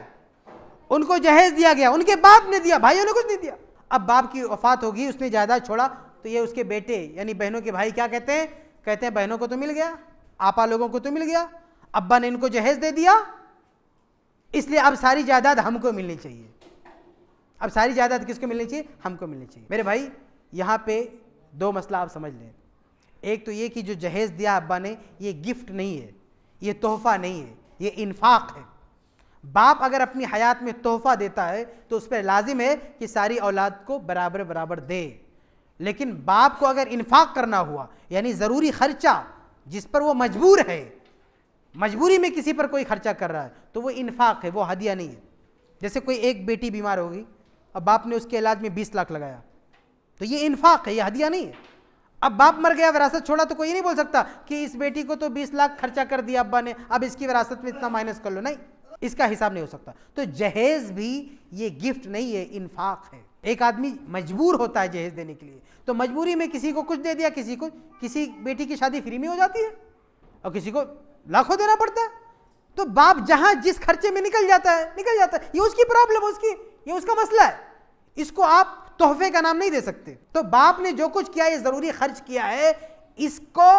उनको जहेज दिया गया, उनके बाप ने दिया, भाइयों ने कुछ नहीं दिया। अब बाप की वफात होगी, उसने जायदाद छोड़ा, तो ये उसके बेटे यानी बहनों के भाई क्या कहते हैं? कहते हैं बहनों को तो मिल गया, आपा लोगों को तो मिल गया, अब्बा ने इनको जहेज दे दिया, इसलिए अब सारी जायदाद हमको मिलनी चाहिए। अब सारी जायदाद किसको मिलनी चाहिए? हमको मिलनी चाहिए। मेरे भाई यहाँ पे दो मसला आप समझ लें। एक तो ये कि जो जहेज दिया अब्बा ने, ये गिफ्ट नहीं है, ये तोहफा नहीं है, ये इन्फाक है। बाप अगर अपनी हयात में तोहफा देता है तो उस पर लाजिम है कि सारी औलाद को बराबर बराबर दे, लेकिन बाप को अगर इन्फाक करना हुआ यानी ज़रूरी खर्चा जिस पर वो मजबूर है, मजबूरी में किसी पर कोई खर्चा कर रहा है, तो वो इन्फाक है, वो हदिया नहीं है। जैसे कोई एक बेटी बीमार होगी, अब बाप ने उसके इलाज में 20 लाख लगाया, तो ये इन्फाक है, ये हदिया नहीं है। अब बाप मर गया, विरासत छोड़ा, तो कोई नहीं बोल सकता कि इस बेटी को तो 20 लाख खर्चा कर दिया अब्बा ने, अब इसकी विरासत में इतना माइनस कर लो, नहीं, इसका हिसाब नहीं हो सकता। तो जहेज भी ये गिफ्ट नहीं है, इन्फाक है। एक आदमी मजबूर होता है जहेज देने के लिए, तो मजबूरी में किसी को कुछ दे दिया, किसी बेटी की शादी फ्री में हो जाती है और किसी को लाखों देना पड़ता है। तो बाप जहां जिस खर्चे में निकल जाता है, ये उसकी प्रॉब्लम, ये उसका मसला है, इसको आप तोहफे का नाम नहीं दे सकते। तो बाप ने जो कुछ किया, ये जरूरी खर्च किया है, इसको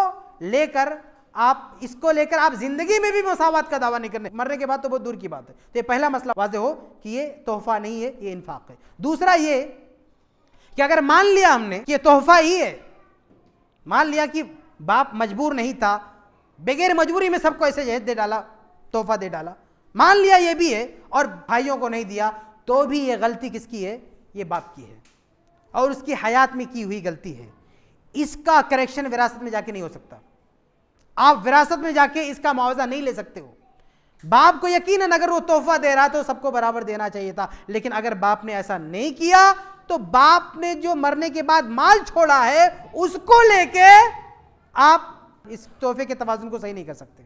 लेकर आप जिंदगी में भी मसावत का दावा नहीं करने, मरने के बाद तो बहुत दूर की बात है। तो ये पहला मसला वाज़ेह हो कि ये तोहफा नहीं है, ये इन्फाक है। दूसरा ये कि अगर मान लिया हमने कि ये तोहफा ही है, मान लिया कि बाप मजबूर नहीं था, बगैर मजबूरी में सबको ऐसे जहेज दे डाला, तोहफा दे डाला, मान लिया ये भी है और भाइयों को नहीं दिया, तो भी ये गलती किसकी है? ये बाप की है और उसकी हयात में की हुई गलती है। इसका करेक्शन विरासत में जाके नहीं हो सकता। आप विरासत में जाके इसका मुआवजा नहीं ले सकते हो। बाप को यकीनन अगर वो तोहफा दे रहा तो सबको बराबर देना चाहिए था, लेकिन अगर बाप ने ऐसा नहीं किया तो बाप ने जो मरने के बाद माल छोड़ा है उसको लेके आप इस तोहफे के तवाजुन को सही नहीं कर सकते।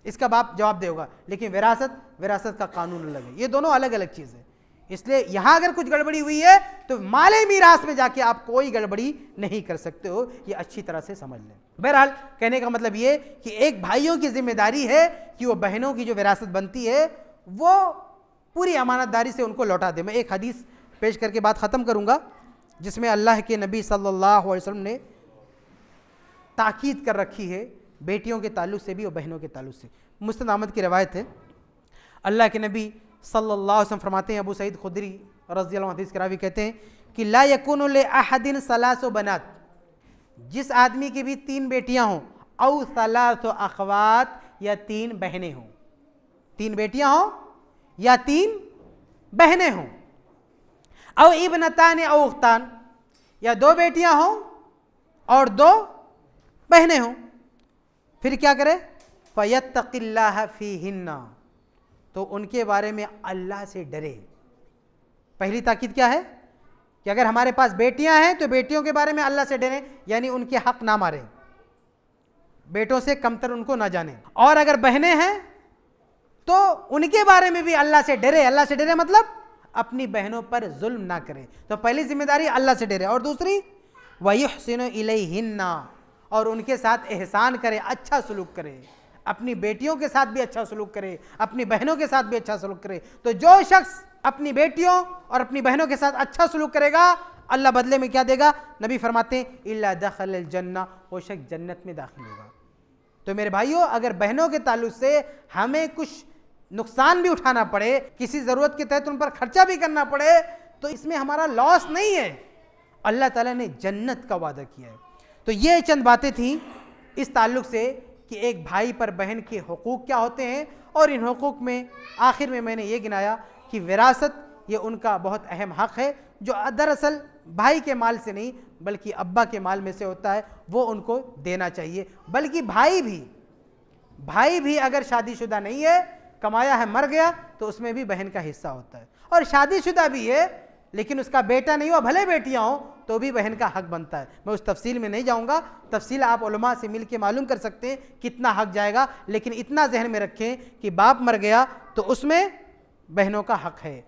इसका बाप जवाब देगा, लेकिन विरासत का कानून अलग है। ये दोनों अलग अलग चीज है। इसलिए यहां अगर कुछ गड़बड़ी हुई है तो माले मीरास में जाके आप कोई गड़बड़ी नहीं कर सकते हो, ये अच्छी तरह से समझ लें। बहरहाल कहने का मतलब ये कि एक भाइयों की जिम्मेदारी है कि वो बहनों की जो विरासत बनती है वो पूरी अमानतदारी से उनको लौटा दे। मैं एक हदीस पेश करके बात ख़त्म करूंगा, जिसमें अल्लाह के नबी सल्लल्लाहु अलैहि वसल्लम ने ताकीद कर रखी है बेटियों के ताल्लुक़ से भी और बहनों के ताल्लुक़ से। मुस्नद अहमद की रवायत है, अल्लाह के नबी सल्लल्लाहु अलैहि वसल्लम फरमाते हैं, अबू सईद खुदरी रज़ियल्लाहु अन्हु हदीस के रावी कहते हैं कि ला यकुनु ले अहदिन सलासो बनात, जिस आदमी की भी 3 बेटियां हों, औ सलासो अखवात, या 3 बहनें हों, 3 बेटियां हों या 3 बहनें हों, औ इब्नतान औ उख्तान, या 2 बेटियां हों और 2 बहनें हों। फिर क्या करे? फयत्तकिल्लाह फीहिन्ना, तो उनके बारे में अल्लाह से डरे। पहली ताकीद क्या है कि अगर हमारे पास बेटियां हैं तो बेटियों के बारे में अल्लाह से डरें, यानी उनके हक ना मारें, बेटों से कमतर उनको ना जाने। और अगर बहनें हैं तो उनके बारे में भी अल्लाह से डरे। अल्लाह से डरे मतलब अपनी बहनों पर जुल्म ना करें। तो पहली जिम्मेदारी अल्लाह से डरे, और दूसरी वयुहसिनु इलैहिन्ना, और उनके साथ एहसान करे, अच्छा सलूक करे, अपनी बेटियों के साथ भी अच्छा सलूक करे, अपनी बहनों के साथ भी अच्छा सलूक करे। तो जो शख्स अपनी बेटियों और अपनी बहनों के साथ अच्छा सलूक करेगा, अल्लाह बदले में क्या देगा? नबी फरमाते हैं इल्ला दखल जन्ना, वो शख्स जन्नत में दाखिल होगा। तो मेरे भाइयों, अगर बहनों के ताल्लुक से हमें कुछ नुकसान भी उठाना पड़े, किसी ज़रूरत के तहत उन पर खर्चा भी करना पड़े, तो इसमें हमारा लॉस नहीं है। अल्लाह ताला ने जन्नत का वादा किया है। तो ये चंद बातें थी इस ताल्लुक़ से कि एक भाई पर बहन के हुकूक क्या होते हैं, और इन हुकूक में आखिर में मैंने ये गिनाया कि विरासत ये उनका बहुत अहम हक़ है, जो दरअसल भाई के माल से नहीं बल्कि अब्बा के माल में से होता है, वो उनको देना चाहिए। बल्कि भाई भी अगर शादीशुदा नहीं है, कमाया है, मर गया, तो उसमें भी बहन का हिस्सा होता है। और शादीशुदा भी है लेकिन उसका बेटा नहीं हुआ, भले बेटियां हों, तो भी बहन का हक बनता है। मैं उस तफसील में नहीं जाऊंगा, तफसील आप उलमा से मिल के मालूम कर सकते हैं कितना हक जाएगा, लेकिन इतना जहन में रखें कि बाप मर गया तो उसमें बहनों का हक है।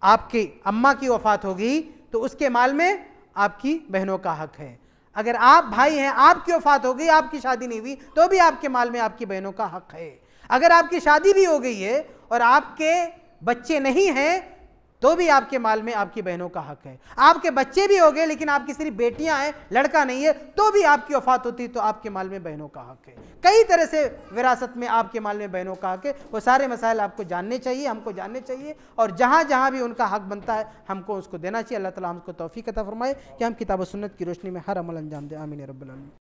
आपकी अम्मा की वफ़ात होगी तो उसके माल में आपकी बहनों का हक है। अगर आप भाई हैं, आपकी वफ़ात हो गई, आपकी शादी नहीं हुई, तो भी आपके माल में आपकी बहनों का हक है। अगर आपकी शादी भी हो गई है और आपके बच्चे नहीं हैं, तो भी आपके माल में आपकी बहनों का हक है। आपके बच्चे भी हो गए लेकिन आपकी सिर्फ बेटियां हैं, लड़का नहीं है, तो भी आपकी वफ़ात होती तो आपके माल में बहनों का हक है। कई तरह से विरासत में आपके माल में बहनों का हक है। वो सारे मसाइल आपको जानने चाहिए, हमको जानने चाहिए, और जहाँ जहाँ भी उनका हक बनता है हमको उसको देना चाहिए। अल्लाह ताला हमको तौफीक अता फरमाए कि हम किताब व सुन्नत की रोशनी में हर अमल अंजाम दें। आमीन या रब्बल आलमीन।